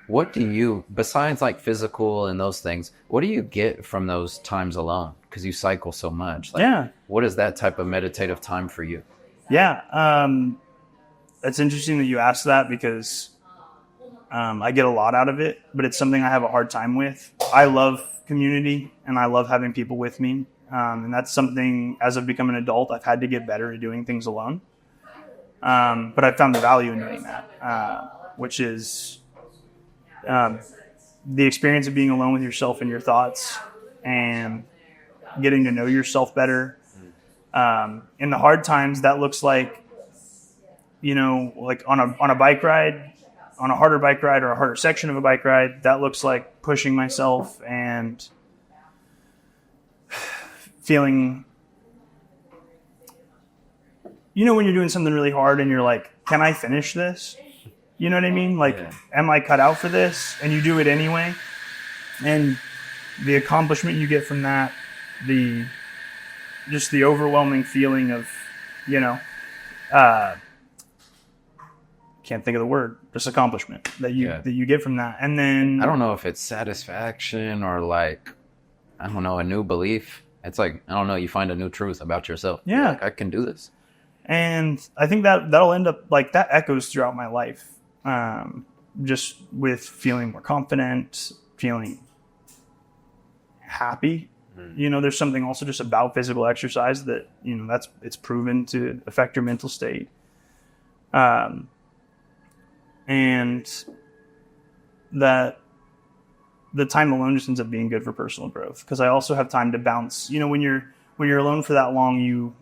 What do you, besides like physical and those things, what do you get from those times alone? Because you cycle so much. Like, Yeah. What is that type of meditative time for you? Yeah. It's interesting that you asked that because I get a lot out of it, but it's something I have a hard time with. I love community and I love having people with me. And that's something, as I've become an adult, I've had to get better at doing things alone. But I found the value in doing that, which is the experience of being alone with yourself and your thoughts and getting to know yourself better. In the hard times, that looks like, like on a bike ride, on a harder bike ride or a harder section of a bike ride, that looks like pushing myself and feeling, when you're doing something really hard and you're like, can I finish this? You know what I mean? Like, Am I cut out for this? And you do it anyway. And the accomplishment you get from that, just the overwhelming feeling of, can't think of the word, just accomplishment that you get from that. And then I don't know if it's satisfaction or like, I don't know, a new belief. It's like, I don't know, you find a new truth about yourself. Yeah. You're like, I can do this. And I think that'll end up like that echoes throughout my life. Just with feeling more confident, feeling happy. There's something also just about physical exercise that, it's proven to affect your mental state. And that the time alone just ends up being good for personal growth. Because I also have time to bounce. When you're alone for that long, you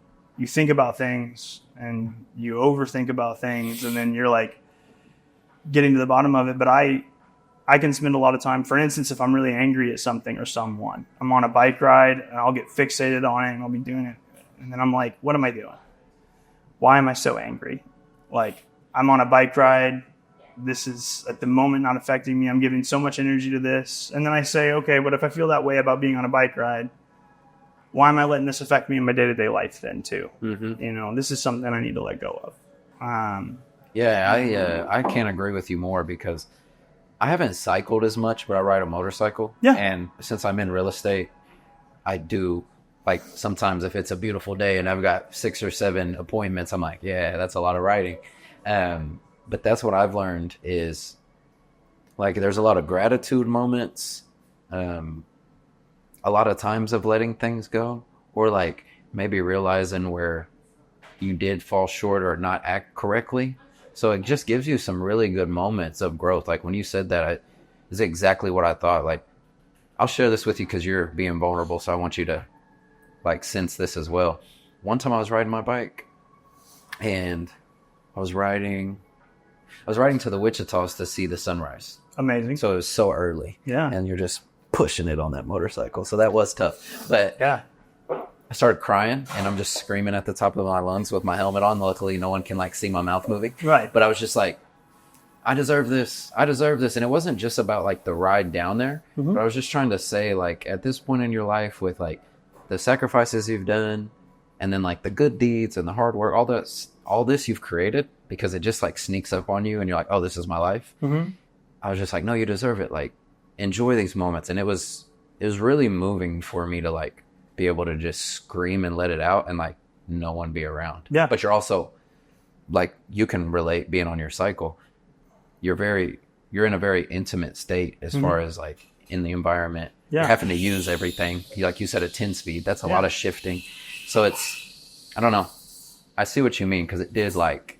think about things and you overthink about things, and then you're like getting to the bottom of it. But I can spend a lot of time, for instance, if I'm really angry at something or someone, I'm on a bike ride and I'll get fixated on it and I'll be doing it. And then I'm like, what am I doing? Why am I so angry? Like, I'm on a bike ride. This is at the moment not affecting me. I'm giving so much energy to this. And then I say, okay, but if I feel that way about being on a bike ride, why am I letting this affect me in my day-to-day life then too? This is something I need to let go of. I can't agree with you more because I haven't cycled as much, but I ride a motorcycle. Yeah. And since I'm in real estate, I do, like, sometimes if it's a beautiful day and I've got 6 or 7 appointments, I'm like, yeah, that's a lot of riding. But that's what I've learned is, like, there's a lot of gratitude moments, a lot of times of letting things go, or like maybe realizing where you did fall short or not act correctly. So it just gives you some really good moments of growth. Like when you said that, is exactly what I thought. Like, I'll share this with you because you're being vulnerable, so I want you to like sense this as well. One time I was riding my bike and I was riding to the Wichitas to see the sunrise. Amazing. So it was so early. Yeah. And you're just pushing it on that motorcycle. So that was tough. But yeah, I started crying and I'm just screaming at the top of my lungs with my helmet on. Luckily, no one can like see my mouth moving. Right. But I was just like, I deserve this. I deserve this. And it wasn't just about like the ride down there, but I was just trying to say, like, at this point in your life with like the sacrifices you've done and then like the good deeds and the hard work, all this you've created, because it just like sneaks up on you and you're like, oh, this is my life. I was just like, no, you deserve it. Like, enjoy these moments. And it was really moving for me to like be able to just scream and let it out and like no one be around. Yeah. But you're also like, you can relate being on your cycle. You're in a very intimate state as far as like in the environment. Yeah. You're having to use everything. Like you said, a 10 speed, that's a lot of shifting. So I don't know. I see what you mean. Cause it did like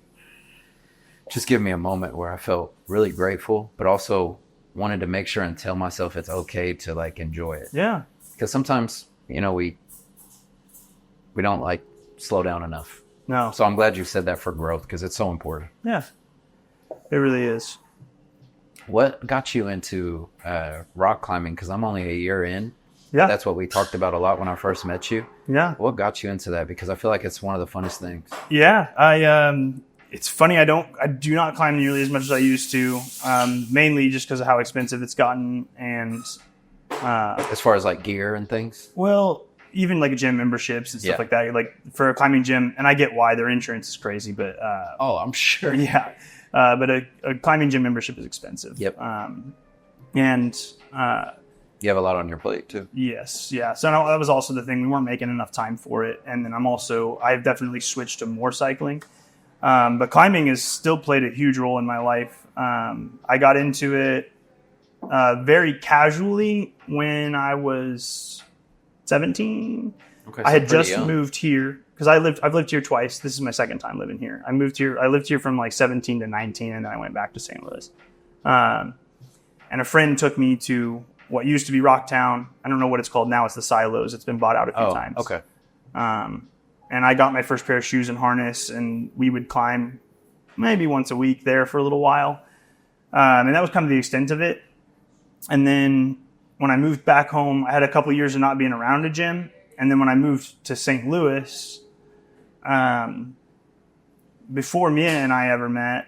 just give me a moment where I felt really grateful, but also wanted to make sure and tell myself it's okay to like enjoy it. Yeah. Cause sometimes, we don't like slow down enough. No. So I'm glad you said that for growth because it's so important. Yeah. It really is. What got you into rock climbing? Because I'm only a year in. Yeah. That's what we talked about a lot when I first met you. Yeah. What got you into that? Because I feel like it's one of the funnest things. Yeah. It's funny. I do not climb nearly as much as I used to. Mainly just because of how expensive it's gotten. And as far as like gear and things? Well, even like gym memberships and stuff like that. Like for a climbing gym, and I get why their insurance is crazy, but oh, I'm sure. Yeah. But a climbing gym membership is expensive. Yep. And you have a lot on your plate too. yes, yeah. So that was also the thing. We weren't making enough time for it. And then I've definitely switched to more cycling. But climbing has still played a huge role in my life. I got into it very casually when I was 17. Okay, I had just young. moved here because I've lived here twice. This is my second time living here. I lived here from like 17 to 19, and then I went back to St. Louis. And a friend took me to what used to be Rocktown. I don't know what it's called now. It's the Silos. It's been bought out a few times. Okay. And I got my first pair of shoes and harness, and we would climb maybe once a week there for a little while. And that was kind of the extent of it. And then when I moved back home, I had a couple of years of not being around a gym. And then when I moved to St. Louis, before Mia and I ever met,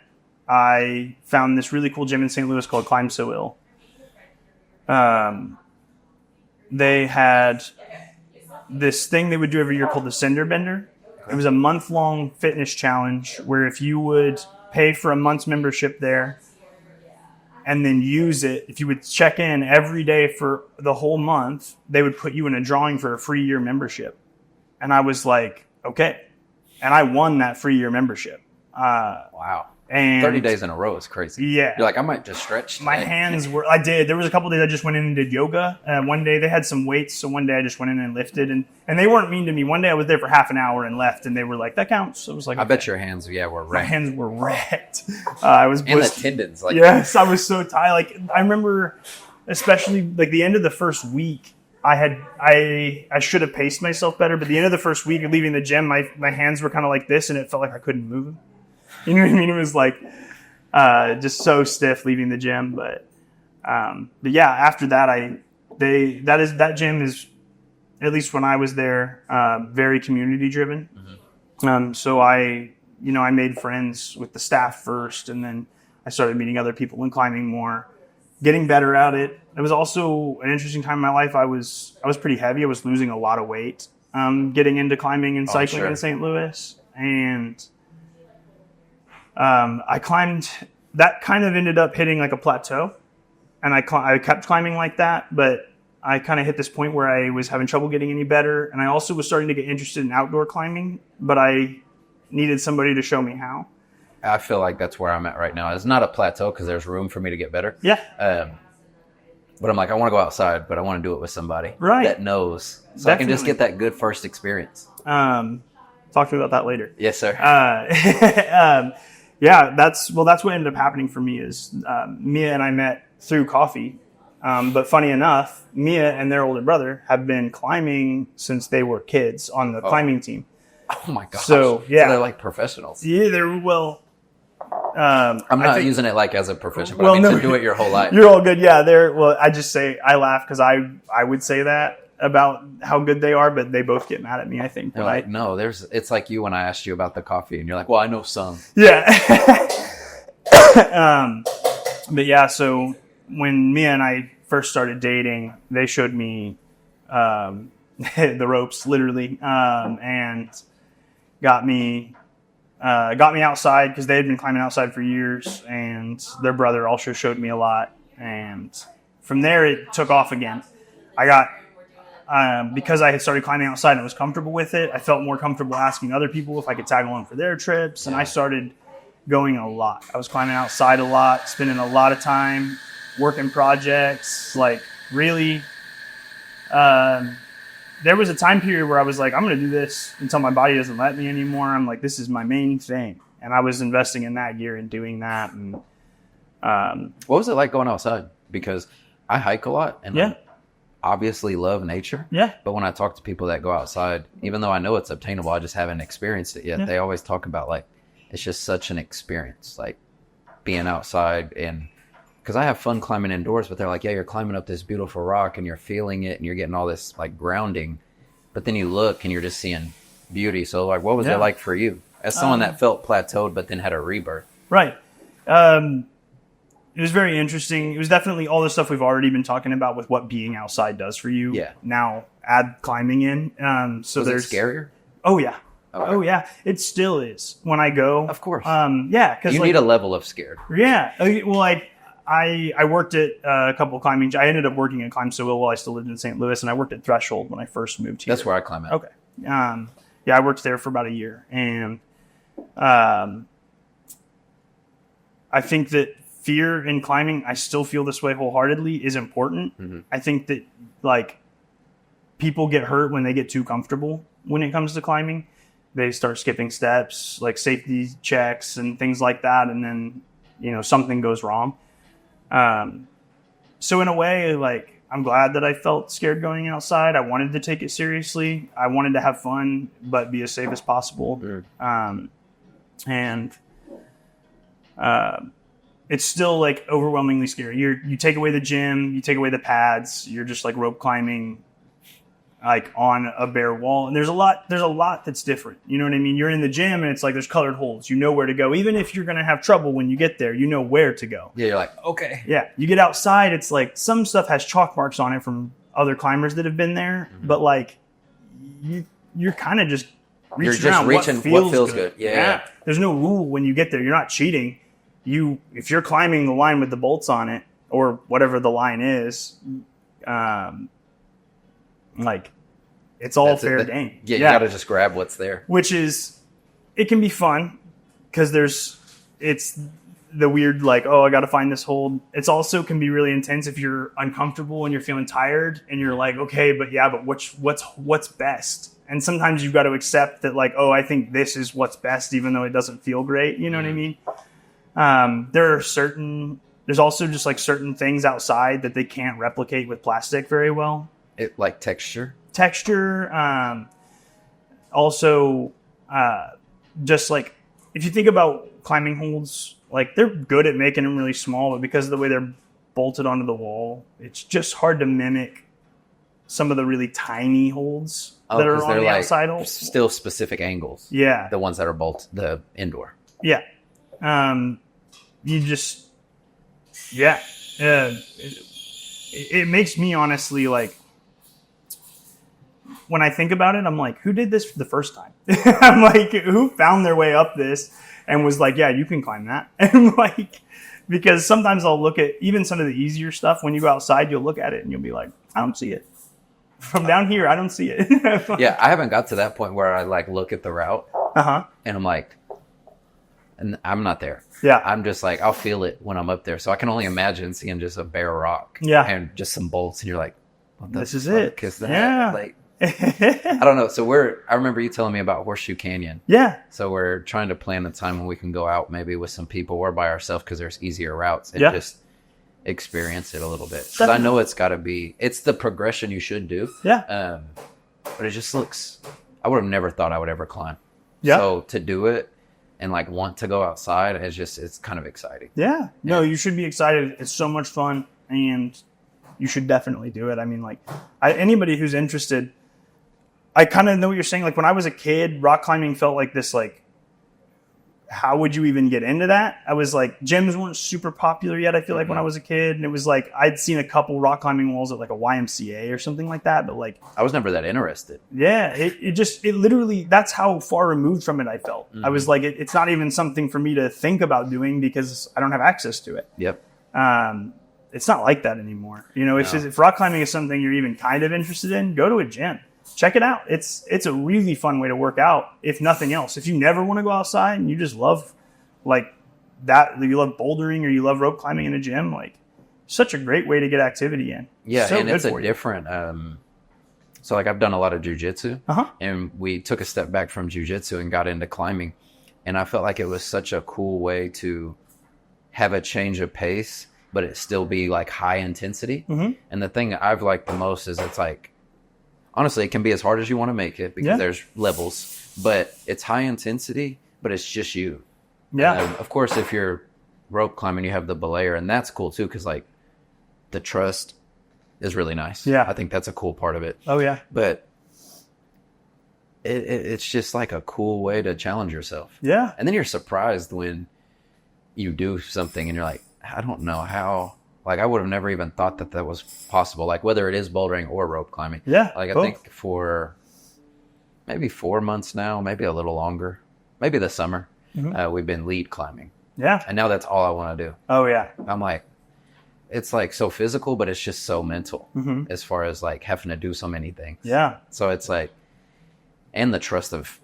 I found this really cool gym in St. Louis called Climb So Ill. They had this thing they would do every year called the Cinder Bender. It was a month-long fitness challenge where if you would pay for a month's membership there and then use it, if you would check in every day for the whole month, they would put you in a drawing for a free year membership. And I was like, okay. And I won that free year membership. Wow. And 30 days in a row is crazy. Yeah. You're like, I might just stretch today. My hands were, I did. There was a couple days I just went in and did yoga. One day they had some weights. So one day I just went in and lifted, and they weren't mean to me. One day I was there for half an hour and left, and they were like, that counts. So I was like, I bet your hands, were my wrecked. hands were wrecked. I was And the blissed. tendons. Yes. I was so tired. Like I remember, especially like the end of the first week, I should have paced myself better, but the end of the first week of leaving the gym, my hands were kind of like this, and it felt like I couldn't move them. You know what I mean? It was like, just so stiff leaving the gym, but yeah, after that, that gym is, at least when I was there, very community driven. Mm-hmm. So I made friends with the staff first, and then I started meeting other people and climbing more, getting better at it. It was also an interesting time in my life. I was pretty heavy. I was losing a lot of weight, getting into climbing and cycling in St. Louis, and I climbed, that kind of ended up hitting like a plateau, and I kept climbing like that, but I kind of hit this point where I was having trouble getting any better, and I also was starting to get interested in outdoor climbing, but I needed somebody to show me how. I feel like that's where I'm at right now. It's not a plateau because there's room for me to get better. Yeah. But I'm like, I want to go outside, but I want to do it with somebody that knows, so Definitely. I can just get that good first experience. Talk to me about that later. Yes, sir. Yeah, that's what ended up happening for me is Mia and I met through coffee. But funny enough, Mia and their older brother have been climbing since they were kids on the climbing team. Oh my gosh. So, yeah. So they're like professionals. Yeah, they're well. I'm not using it like as a profession, but to do it your whole life. You're all good. Yeah, I just say, I laugh because I would say that about how good they are, but they both get mad at me, I think. They're like, no, it's like you when I asked you about the coffee, and you're like, well, I know some. Yeah. But yeah, so when Mia and I first started dating, they showed me the ropes, literally, and got me outside because they had been climbing outside for years, and their brother also showed me a lot. And from there, it took off again. I got because I had started climbing outside and I was comfortable with it. I felt more comfortable asking other people if I could tag along for their trips, and I started going a lot. I was climbing outside a lot, spending a lot of time working projects, like really. There was a time period where I was like, I'm going to do this until my body doesn't let me anymore. I'm like, this is my main thing. And I was investing in that gear and doing that. And what was it like going outside? Because I hike a lot and I obviously love nature. Yeah. But when I talk to people that go outside, even though I know it's obtainable, I just haven't experienced it yet. Yeah. They always talk about like, it's just such an experience, like being outside. And because I have fun climbing indoors, but they're like, yeah, you're climbing up this beautiful rock and you're feeling it and you're getting all this like grounding. But then you look and you're just seeing beauty. So like, what was it like for you as someone that felt plateaued, but then had a rebirth? Right. It was very interesting. It was definitely all the stuff we've already been talking about with what being outside does for you. Yeah. Now add climbing in. So was it scarier? Oh yeah. Okay. Oh yeah, it still is when I go. Of course. Yeah, because you need a level of scared. Yeah. Well, I worked at a couple of climbing. I ended up working at Climb So Will while I still lived in St. Louis, and I worked at Threshold when I first moved here. That's where I climb at. Okay. Yeah, I worked there for about a year, and I think that fear in climbing, I still feel this way wholeheartedly, is important. Mm-hmm. I think that like people get hurt when they get too comfortable when it comes to climbing. They start skipping steps, like safety checks and things like that, and then something goes wrong. So in a way, like, I'm glad that I felt scared going outside. I wanted to take it seriously. I wanted to have fun, but be as safe as possible. It's still like overwhelmingly scary. You take away the gym, you take away the pads, you're just like rope climbing like on a bare wall. And there's a lot that's different. You know what I mean? You're in the gym and it's like there's colored holes. You know where to go. Even if you're going to have trouble when you get there, you know where to go. Yeah, you're like, okay. Yeah. You get outside, it's like some stuff has chalk marks on it from other climbers that have been there. Mm-hmm. But like you're kind of just reaching what feels good. Yeah. There's no rule when you get there. You're not cheating. If you're climbing the line with the bolts on it or whatever the line is, like it's all fair game. Yeah, you got to just grab what's there. Which is, it can be fun because it's the weird like, oh, I got to find this hold. It's also can be really intense if you're uncomfortable and you're feeling tired and you're like, okay, but what's best? And sometimes you've got to accept that like, oh, I think this is what's best, even though it doesn't feel great. You know what I mean? There's also just like certain things outside that they can't replicate with plastic very well. It like texture. Also, just like if you think about climbing holds, like they're good at making them really small, but because of the way they're bolted onto the wall, it's just hard to mimic some of the really tiny holds that are on the outside holds. Still specific angles. Yeah. The ones that are the indoor. Yeah. It makes me honestly like, when I think about it, I'm like, who did this for the first time? I'm like, who found their way up this and was like, yeah, you can climb that. And like, because sometimes I'll look at even some of the easier stuff. When you go outside, you'll look at it and you'll be like, I don't see it. From down here, I don't see it. Yeah, I haven't got to that point where I like look at the route and I'm like, and I'm not there. Yeah. I'm just like, I'll feel it when I'm up there. So I can only imagine seeing just a bare rock. Yeah. And just some bolts and you're like, what the this is it. Is that? Yeah. Like, I don't know. So I remember you telling me about Horseshoe Canyon. Yeah. So we're trying to plan a time when we can go out maybe with some people or by ourselves because there's easier routes and just experience it a little bit. Because I know it's the progression you should do. Yeah. But it just looks, I would have never thought I would ever climb. Yeah. So to do it and like want to go outside, it's kind of exciting. Yeah. No, you should be excited. It's so much fun and you should definitely do it. I mean, like anybody who's interested, I kind of know what you're saying. Like when I was a kid, rock climbing felt like this, like, how would you even get into that? I was like, gyms weren't super popular yet, I feel like, when I was a kid. And it was like, I'd seen a couple rock climbing walls at like a YMCA or something like that. But like, I was never that interested. Yeah. It literally, that's how far removed from it I felt. I was like, it's not even something for me to think about doing because I don't have access to it. Yep. It's not like that anymore. If rock climbing is something you're even kind of interested in, go to a gym. Check it out. It's a really fun way to work out, if nothing else. If you never want to go outside and you just love like that, you love bouldering or you love rope climbing in a gym, like such a great way to get activity in. Yeah, so and it's a different. So like I've done a lot of jiu-jitsu, and we took a step back from jiu-jitsu and got into climbing, and I felt like it was such a cool way to have a change of pace, but it still be like high intensity. And the thing I've liked the most is it's like, honestly, it can be as hard as you want to make it because there's levels, but it's high intensity, but it's just you. Yeah. Of course, if you're rope climbing, you have the belayer, and that's cool too because like the trust is really nice. Yeah. I think that's a cool part of it. Oh, yeah. But it's just like a cool way to challenge yourself. Yeah. And then you're surprised when you do something and you're like, I don't know how. Like, I would have never even thought that was possible. Like, whether it is bouldering or rope climbing. Yeah. Like, I think for maybe 4 months now, maybe a little longer, maybe the summer. We've been lead climbing. Yeah. And now that's all I want to do. Oh, yeah. I'm like, it's like so physical, but it's just so mental as far as like having to do so many things. Yeah. So it's like, and the trust of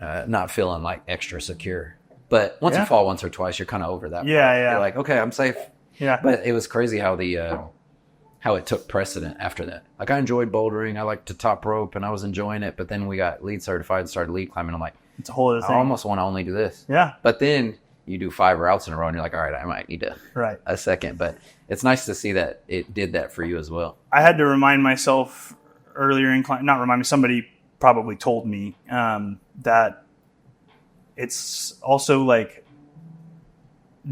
not feeling like extra secure. But once you fall once or twice, you're kind of over that. Yeah, yeah. You're like, okay, I'm safe. Yeah. But it was crazy how how it took precedent after that. Like I enjoyed bouldering. I liked to top rope and I was enjoying it. But then we got lead certified and started lead climbing. I'm like, it's a whole other thing. I almost want to only do this. Yeah. But then you do 5 routes in a row and you're like, all right, I might need a second. But it's nice to see that it did that for you as well. I had to remind myself earlier in climbing, not remind me, somebody probably told me that it's also like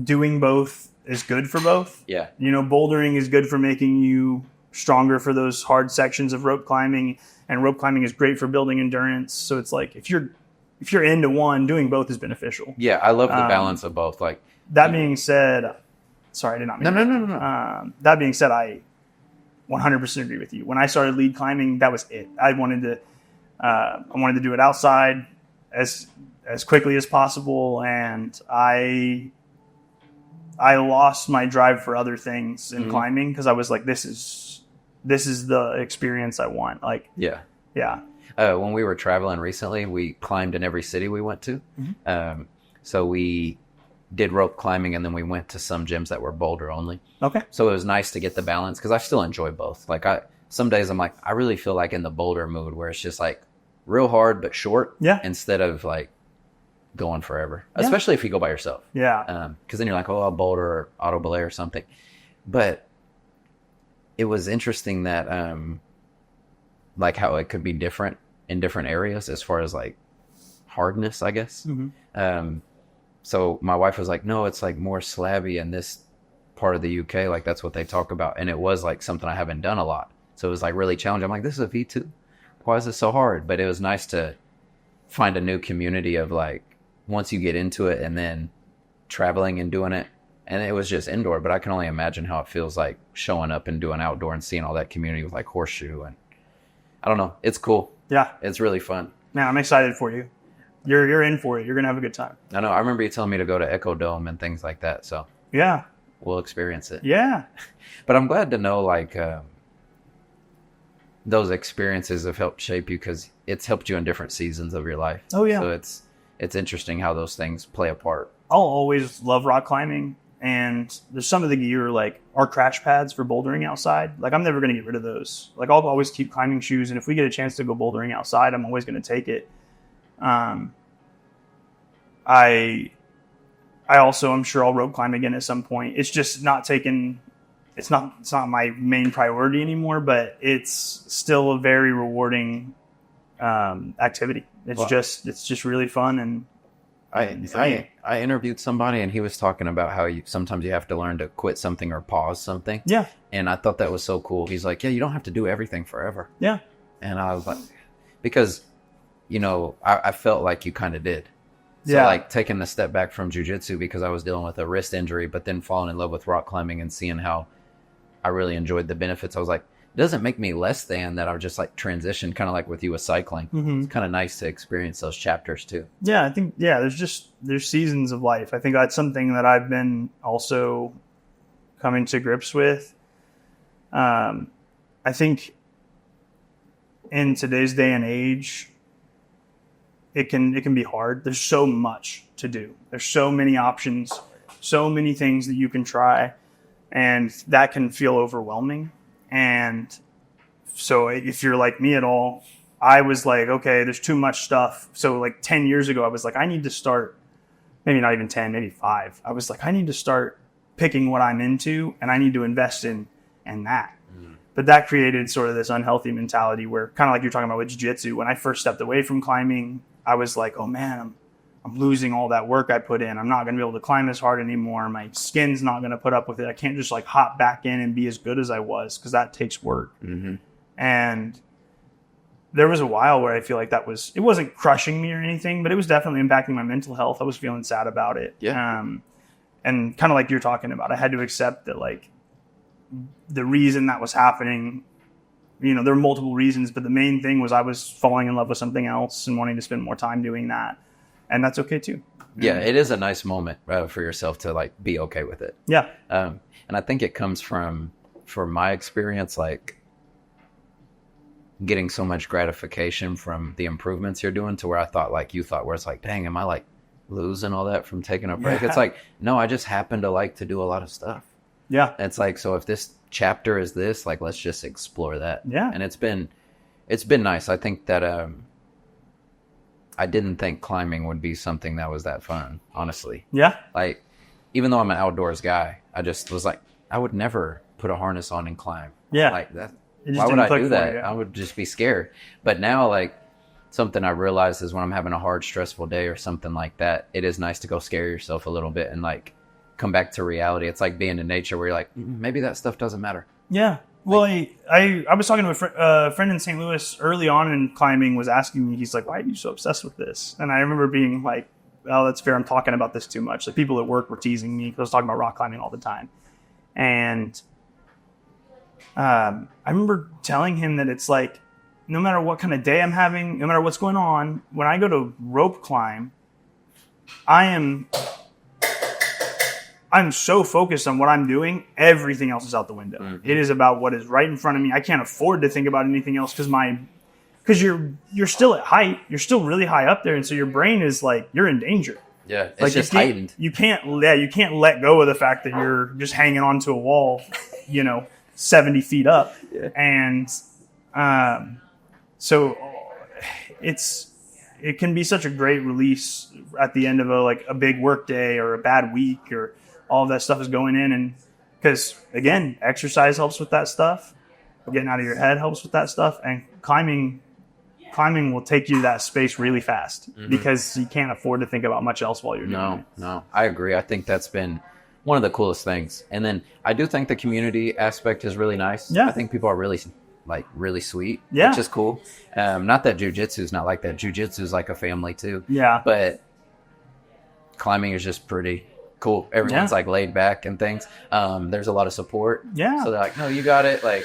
doing both is good for both. Yeah. You know, bouldering is good for making you stronger for those hard sections of rope climbing, and rope climbing is great for building endurance. So it's like if you're into one, doing both is beneficial. Yeah, I love the balance of both. Like that being said, sorry, I did not mean No. That being said, I 100% agree with you. When I started lead climbing, that was it. I wanted to do it outside as quickly as possible, and I lost my drive for other things in climbing because I was like, this is the experience I want. Like, yeah. When we were traveling recently, we climbed in every city we went to. So we did rope climbing, and then we went to some gyms that were boulder only. Okay. So it was nice to get the balance because I still enjoy both. Like some days I'm like, I really feel like in the boulder mood where it's just like real hard but short. Yeah. Instead of like going forever, especially if you go by yourself. Yeah. Because then you're like, oh, I'll boulder or auto belay or something. But it was interesting that like how it could be different in different areas as far as like hardness, I guess. So my wife was like, no, it's like more slabby in this part of the UK. Like that's what they talk about. And it was like something I haven't done a lot. So it was like really challenging. I'm like, this is a V2. Why is this so hard? But it was nice to find a new community of like, once you get into it and then traveling and doing it. And it was just indoor, but I can only imagine how it feels like showing up and doing outdoor and seeing all that community with like Horseshoe. And I don't know. It's cool. Yeah. It's really fun. Man, I'm excited for you. You're in for it. You're going to have a good time. I know. I remember you telling me to go to Echo Dome and things like that. So yeah, we'll experience it. Yeah. But I'm glad to know like those experiences have helped shape you because it's helped you in different seasons of your life. Oh, yeah. So it's interesting how those things play a part. I'll always love rock climbing. And there's some of the gear, like our crash pads for bouldering outside. Like I'm never going to get rid of those. Like I'll always keep climbing shoes. And if we get a chance to go bouldering outside, I'm always going to take it. I also, I'm sure I'll rope climb again at some point. It's just it's not my main priority anymore, but it's still a very rewarding, activity. It's just really fun. And I interviewed somebody and he was talking about how sometimes you have to learn to quit something or pause something. Yeah. And I thought that was so cool. He's like, yeah, you don't have to do everything forever. Yeah. And I was like, because, you know, I felt like you kind of did. So yeah. Like taking a step back from jiu-jitsu because I was dealing with a wrist injury, but then falling in love with rock climbing and seeing how I really enjoyed the benefits. I was like, it doesn't make me less than that. I've just like transitioned kind of like with you with cycling. It's kind of nice to experience those chapters too. Yeah. I think, there's seasons of life. I think that's something that I've been also coming to grips with. I think in today's day and age, it can be hard. There's so much to do. There's so many options, so many things that you can try, and that can feel overwhelming. And so if you're like me at all, I was like, okay, there's too much stuff. So like 10 years ago, I was like, I need to start, maybe not even 10, maybe 5. I was like, I need to start picking what I'm into, and I need to invest in that. But that created sort of this unhealthy mentality where, kind of like you're talking about with jiu-jitsu, when I first stepped away from climbing, I was like, oh man, I'm losing all that work I put in. I'm not going to be able to climb as hard anymore. My skin's not going to put up with it. I can't just like hop back in and be as good as I was, because that takes work. And there was a while where I feel like it wasn't crushing me or anything, but it was definitely impacting my mental health. I was feeling sad about it. Yeah. And kind of like you're talking about, I had to accept that like the reason that was happening there were multiple reasons, but the main thing was I was falling in love with something else and wanting to spend more time doing that. And that's okay too. Yeah, it is a nice moment for yourself to like be okay with it. Yeah. And I think it comes from my experience, like getting so much gratification from the improvements you're doing to where I thought like you thought, where it's like, dang, am I like losing all that from taking a break? Yeah. It's like, no, I just happen to like to do a lot of stuff. Yeah. It's like, so if this chapter is this, like, let's just explore that. Yeah. And it's been nice. I think that I didn't think climbing would be something that was that fun, honestly. Yeah. Like, even though I'm an outdoors guy, I just was like, I would never put a harness on and climb. Yeah. Like that. It just Why would didn't I click do for that? you. I would just be scared. But now, like, something I realized is when I'm having a hard, stressful day or something like that, it is nice to go scare yourself a little bit and like come back to reality. It's like being in nature where you're like, maybe that stuff doesn't matter. Yeah. Well, I was talking to a friend in St. Louis early on in climbing was asking me, he's like, why are you so obsessed with this? And I remember being like, oh, that's fair. I'm talking about this too much. Like people at work were teasing me because I was talking about rock climbing all the time. And I remember telling him that it's like, no matter what kind of day I'm having, no matter what's going on, when I go to rope climb, I'm so focused on what I'm doing, everything else is out the window. Mm-hmm. It is about what is right in front of me. I can't afford to think about anything else because you're still at height, you're still really high up there, and so your brain is like you're in danger. Yeah, it's like just heightened. You can't let go of the fact that you're just hanging onto a wall, 70 feet up, yeah. And so it can be such a great release at the end of a big work day or a bad week or all of that stuff is going in. And because again, exercise helps with that stuff. Getting out of your head helps with that stuff. And climbing will take you to that space really fast because you can't afford to think about much else while you're doing it. No, I agree. I think that's been one of the coolest things. And then I do think the community aspect is really nice. Yeah. I think people are really sweet, yeah. Which is cool. Not that jiu-jitsu is not like that. Jiu-jitsu is like a family too. Yeah. But climbing is just pretty cool. Everyone's like laid back and things. There's a lot of support. Yeah. So they're like, no, you got it. Like,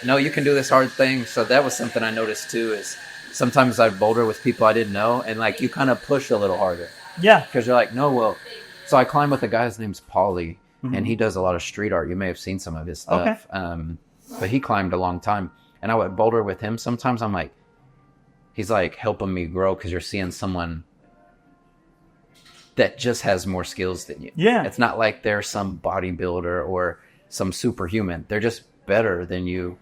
no, you can do this hard thing. So that was something I noticed too, is sometimes I'd boulder with people I didn't know and like you kind of push a little harder. Yeah. Because you're like, no, well, so I climb with a guy, his name's Paulie, and he does a lot of street art. You may have seen some of his stuff. Okay. But he climbed a long time. And I would boulder with him. Sometimes I'm like, he's like helping me grow because you're seeing someone that just has more skills than you. Yeah. It's not like they're some bodybuilder or some superhuman. They're just better than you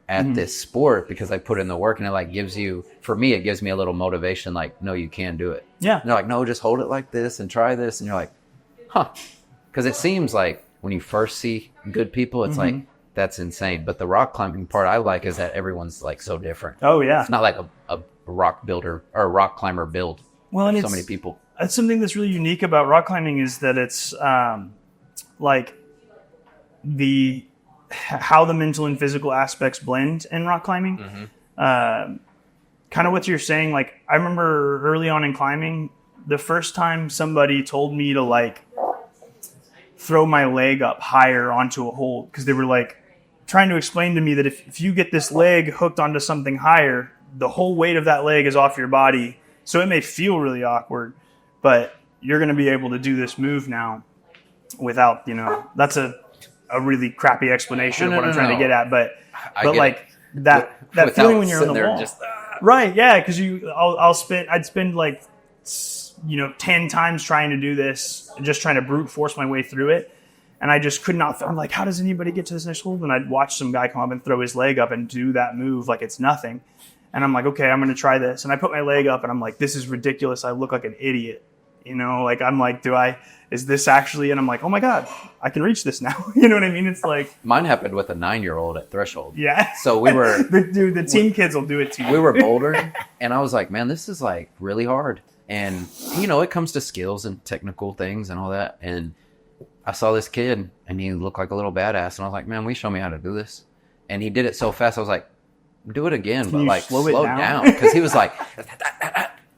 at this sport because I put in the work, and it like gives you, for me, it gives me a little motivation. Like, no, you can do it. Yeah. And they're like, no, just hold it like this and try this. And you're like, huh. Because it seems like when you first see good people, it's like, that's insane. But the rock climbing part I like is that everyone's like so different. Oh yeah. It's not like a rock builder or a rock climber build. Well, and so many people. That's something that's really unique about rock climbing is that it's like how the mental and physical aspects blend in rock climbing. Kind of what you're saying. Like I remember early on in climbing, the first time somebody told me to like throw my leg up higher onto a hold, because they were like trying to explain to me that if you get this leg hooked onto something higher, the whole weight of that leg is off your body. So it may feel really awkward, but you're going to be able to do this move now without, that's a really crappy explanation of what I'm trying to get at. But like that feeling when you're on the wall. Right. Yeah. Cause I'd spend like, 10 times trying to do this, just trying to brute force my way through it. And I just could not. I'm like, how does anybody get to this next hold? And I'd watch some guy come up and throw his leg up and do that move like it's nothing. And I'm like, okay, I'm going to try this. And I put my leg up and I'm like, this is ridiculous. I look like an idiot. Like, I'm like, is this actually? And I'm like, oh my God, I can reach this now. You know what I mean? It's like. Mine happened with a 9-year-old at Threshold. Yeah. So we were. the teen kids will do it to you. We were bouldering and I was like, man, this is like really hard. And, it comes to skills and technical things and all that. And I saw this kid and he looked like a little badass. And I was like, man, will you show me how to do this? And he did it so fast. I was like, do it again, but like slow down. Because he was like,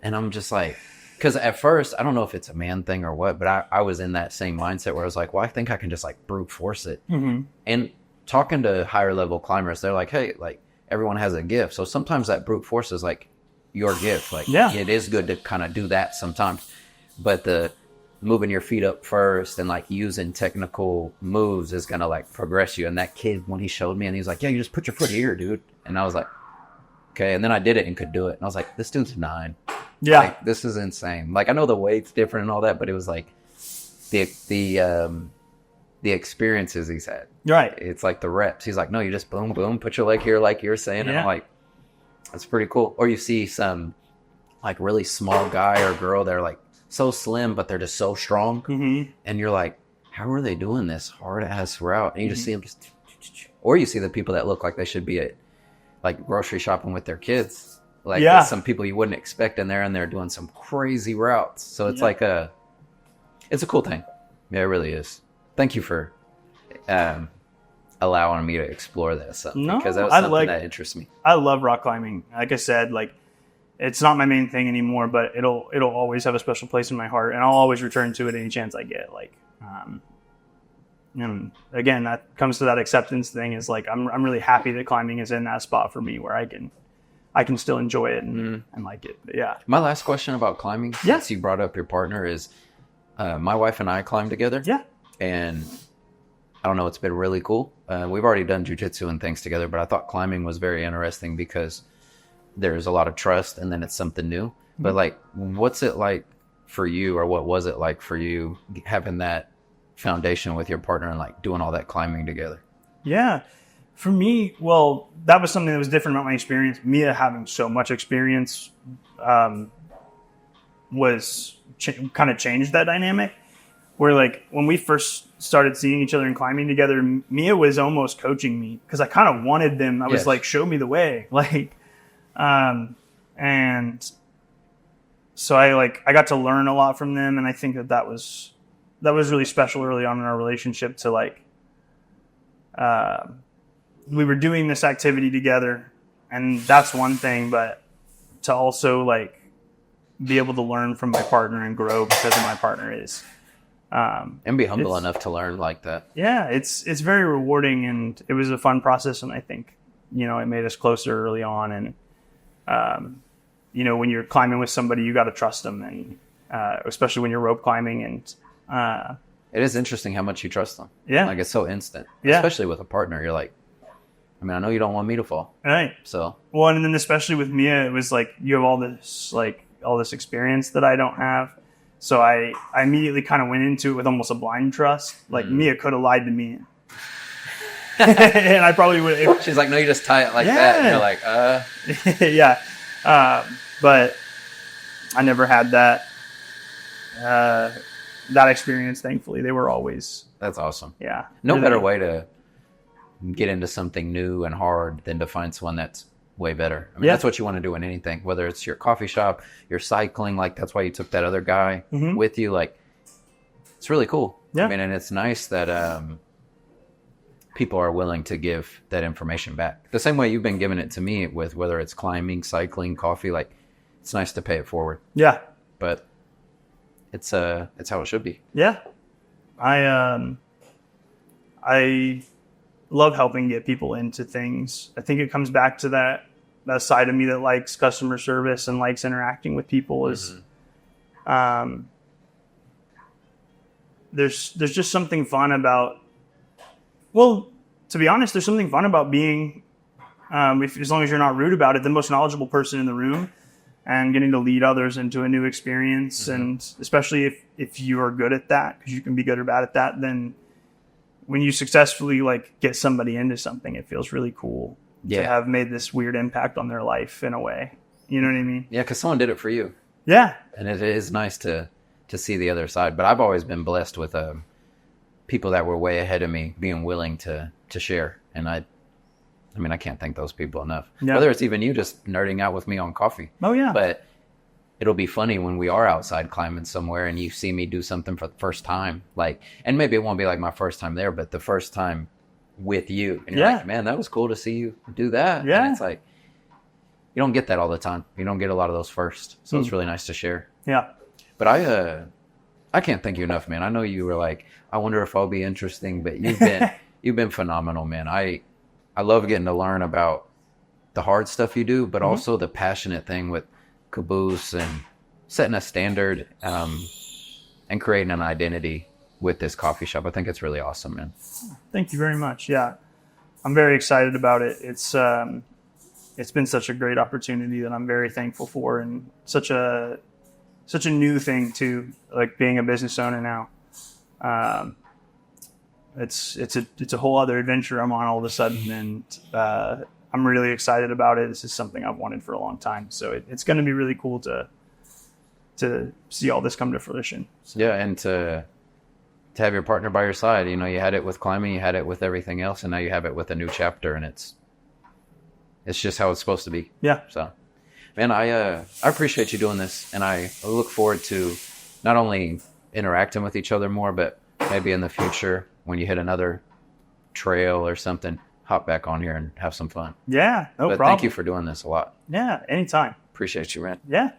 and I'm just like, because at first, I don't know if it's a man thing or what, but I was in that same mindset where I was like, well, I think I can just like brute force it. And talking to higher level climbers, they're like, hey, like everyone has a gift. So sometimes that brute force is like your gift. Like, it is good to kind of do that sometimes. But the moving your feet up first and like using technical moves is going to like progress you. And that kid, when he showed me and he was like, yeah, you just put your foot here, dude. And I was like, okay. And then I did it and could do it. And I was like, this dude's 9. Yeah. Like, this is insane. Like, I know the weight's different and all that, but it was like the experiences he's had. Right. It's like the reps. He's like, no, you just boom, boom, put your leg here like you're saying. And I'm like, that's pretty cool. Or you see some like really small guy or girl, they're like so slim, but they're just so strong. Mm-hmm. And you're like, how are they doing this hard ass route? And you just see them just, or you see the people that look like they should be at like grocery shopping with their kids. Like there's some people you wouldn't expect in there, and they're doing some crazy routes. So it's like it's a cool thing. Yeah, it really is. Thank you for allowing me to explore this because that was something that interests me. I love rock climbing. Like I said, like it's not my main thing anymore, but it'll always have a special place in my heart, and I'll always return to it any chance I get. Like, and again, that comes to that acceptance thing. Is like I'm really happy that climbing is in that spot for me where I can still enjoy it and like it. But yeah. My last question about climbing, since you brought up your partner, is my wife and I climb together. Yeah. And I don't know, it's been really cool. We've already done jujitsu and things together, but I thought climbing was very interesting because there's a lot of trust and then it's something new. Mm-hmm. But like, what's it like for you, or what was it like for you having that foundation with your partner and like doing all that climbing together? Yeah. For me, well, that was something that was different about my experience. Mia having so much experience was kind of changed that dynamic. Where like when we first started seeing each other and climbing together, Mia was almost coaching me because I kind of wanted them. I was like, show me the way. Like, and so I got to learn a lot from them. And I think that was really special early on in our relationship to like, we were doing this activity together, and that's one thing, but to also like be able to learn from my partner and grow because of my partner is, and be humble enough to learn like that. Yeah, it's very rewarding, and it was a fun process, and I think it made us closer early on. And when you're climbing with somebody, you got to trust them, and especially when you're rope climbing. And it is interesting how much you trust them. Yeah, like it's so instant. Yeah, especially with a partner, you're like, I mean, I know you don't want me to fall. Right. So well, and then especially with Mia, it was like you have all this experience that I don't have. So I immediately kind of went into it with almost a blind trust. Like Mia could have lied to me. And I probably would. She's like, no, you just tie it like that. And you're like, yeah. But I never had that experience, thankfully. They were always. That's awesome. Yeah. No really better way to get into something new and hard than to find someone that's way better. I mean, that's what you want to do in anything, whether it's your coffee shop, your cycling. Like, that's why you took that other guy with you. Like, it's really cool. Yeah. I mean, and it's nice that people are willing to give that information back. The same way you've been giving it to me with whether it's climbing, cycling, coffee. Like, it's nice to pay it forward. Yeah. But it's how it should be. Yeah. I love helping get people into things. I think it comes back to that side of me that likes customer service and likes interacting with people. Is there's just something fun about. Well, to be honest, there's something fun about being, as long as you're not rude about it, the most knowledgeable person in the room, and getting to lead others into a new experience. And especially if you are good at that, because you can be good or bad at that, then when you successfully like get somebody into something, it feels really cool to have made this weird impact on their life in a way. You know what I mean? Yeah, because someone did it for you. Yeah. And it is nice to see the other side. But I've always been blessed with people that were way ahead of me being willing to share. And I mean, I can't thank those people enough. Yeah. Whether it's even you just nerding out with me on coffee. Oh, yeah. But it'll be funny when we are outside climbing somewhere and you see me do something for the first time. Like, and maybe it won't be like my first time there, but the first time with you. And you're like, man, that was cool to see you do that. Yeah. And it's like, you don't get that all the time. You don't get a lot of those first. So it's really nice to share. Yeah. But I can't thank you enough, man. I know you were like, I wonder if I'll be interesting, but you've been phenomenal, man. I love getting to learn about the hard stuff you do, but also the passionate thing with Caboose and setting a standard and creating an identity with this coffee shop. I think it's really awesome, man. Thank you very much. Yeah, I'm very excited about it. It's been such a great opportunity that I'm very thankful for, and such a new thing too, like being a business owner now. It's a whole other adventure I'm on all of a sudden, and I'm really excited about it. This is something I've wanted for a long time, so it's going to be really cool to see all this come to fruition. So. Yeah, and to have your partner by your side. You know, you had it with climbing, you had it with everything else, and now you have it with a new chapter, and it's just how it's supposed to be. Yeah. So, man, I appreciate you doing this, and I look forward to not only interacting with each other more, but maybe in the future when you hit another trail or something, hop back on here and have some fun. Yeah, no but problem. Thank you for doing this a lot. Yeah, anytime. Appreciate you, man. Yeah.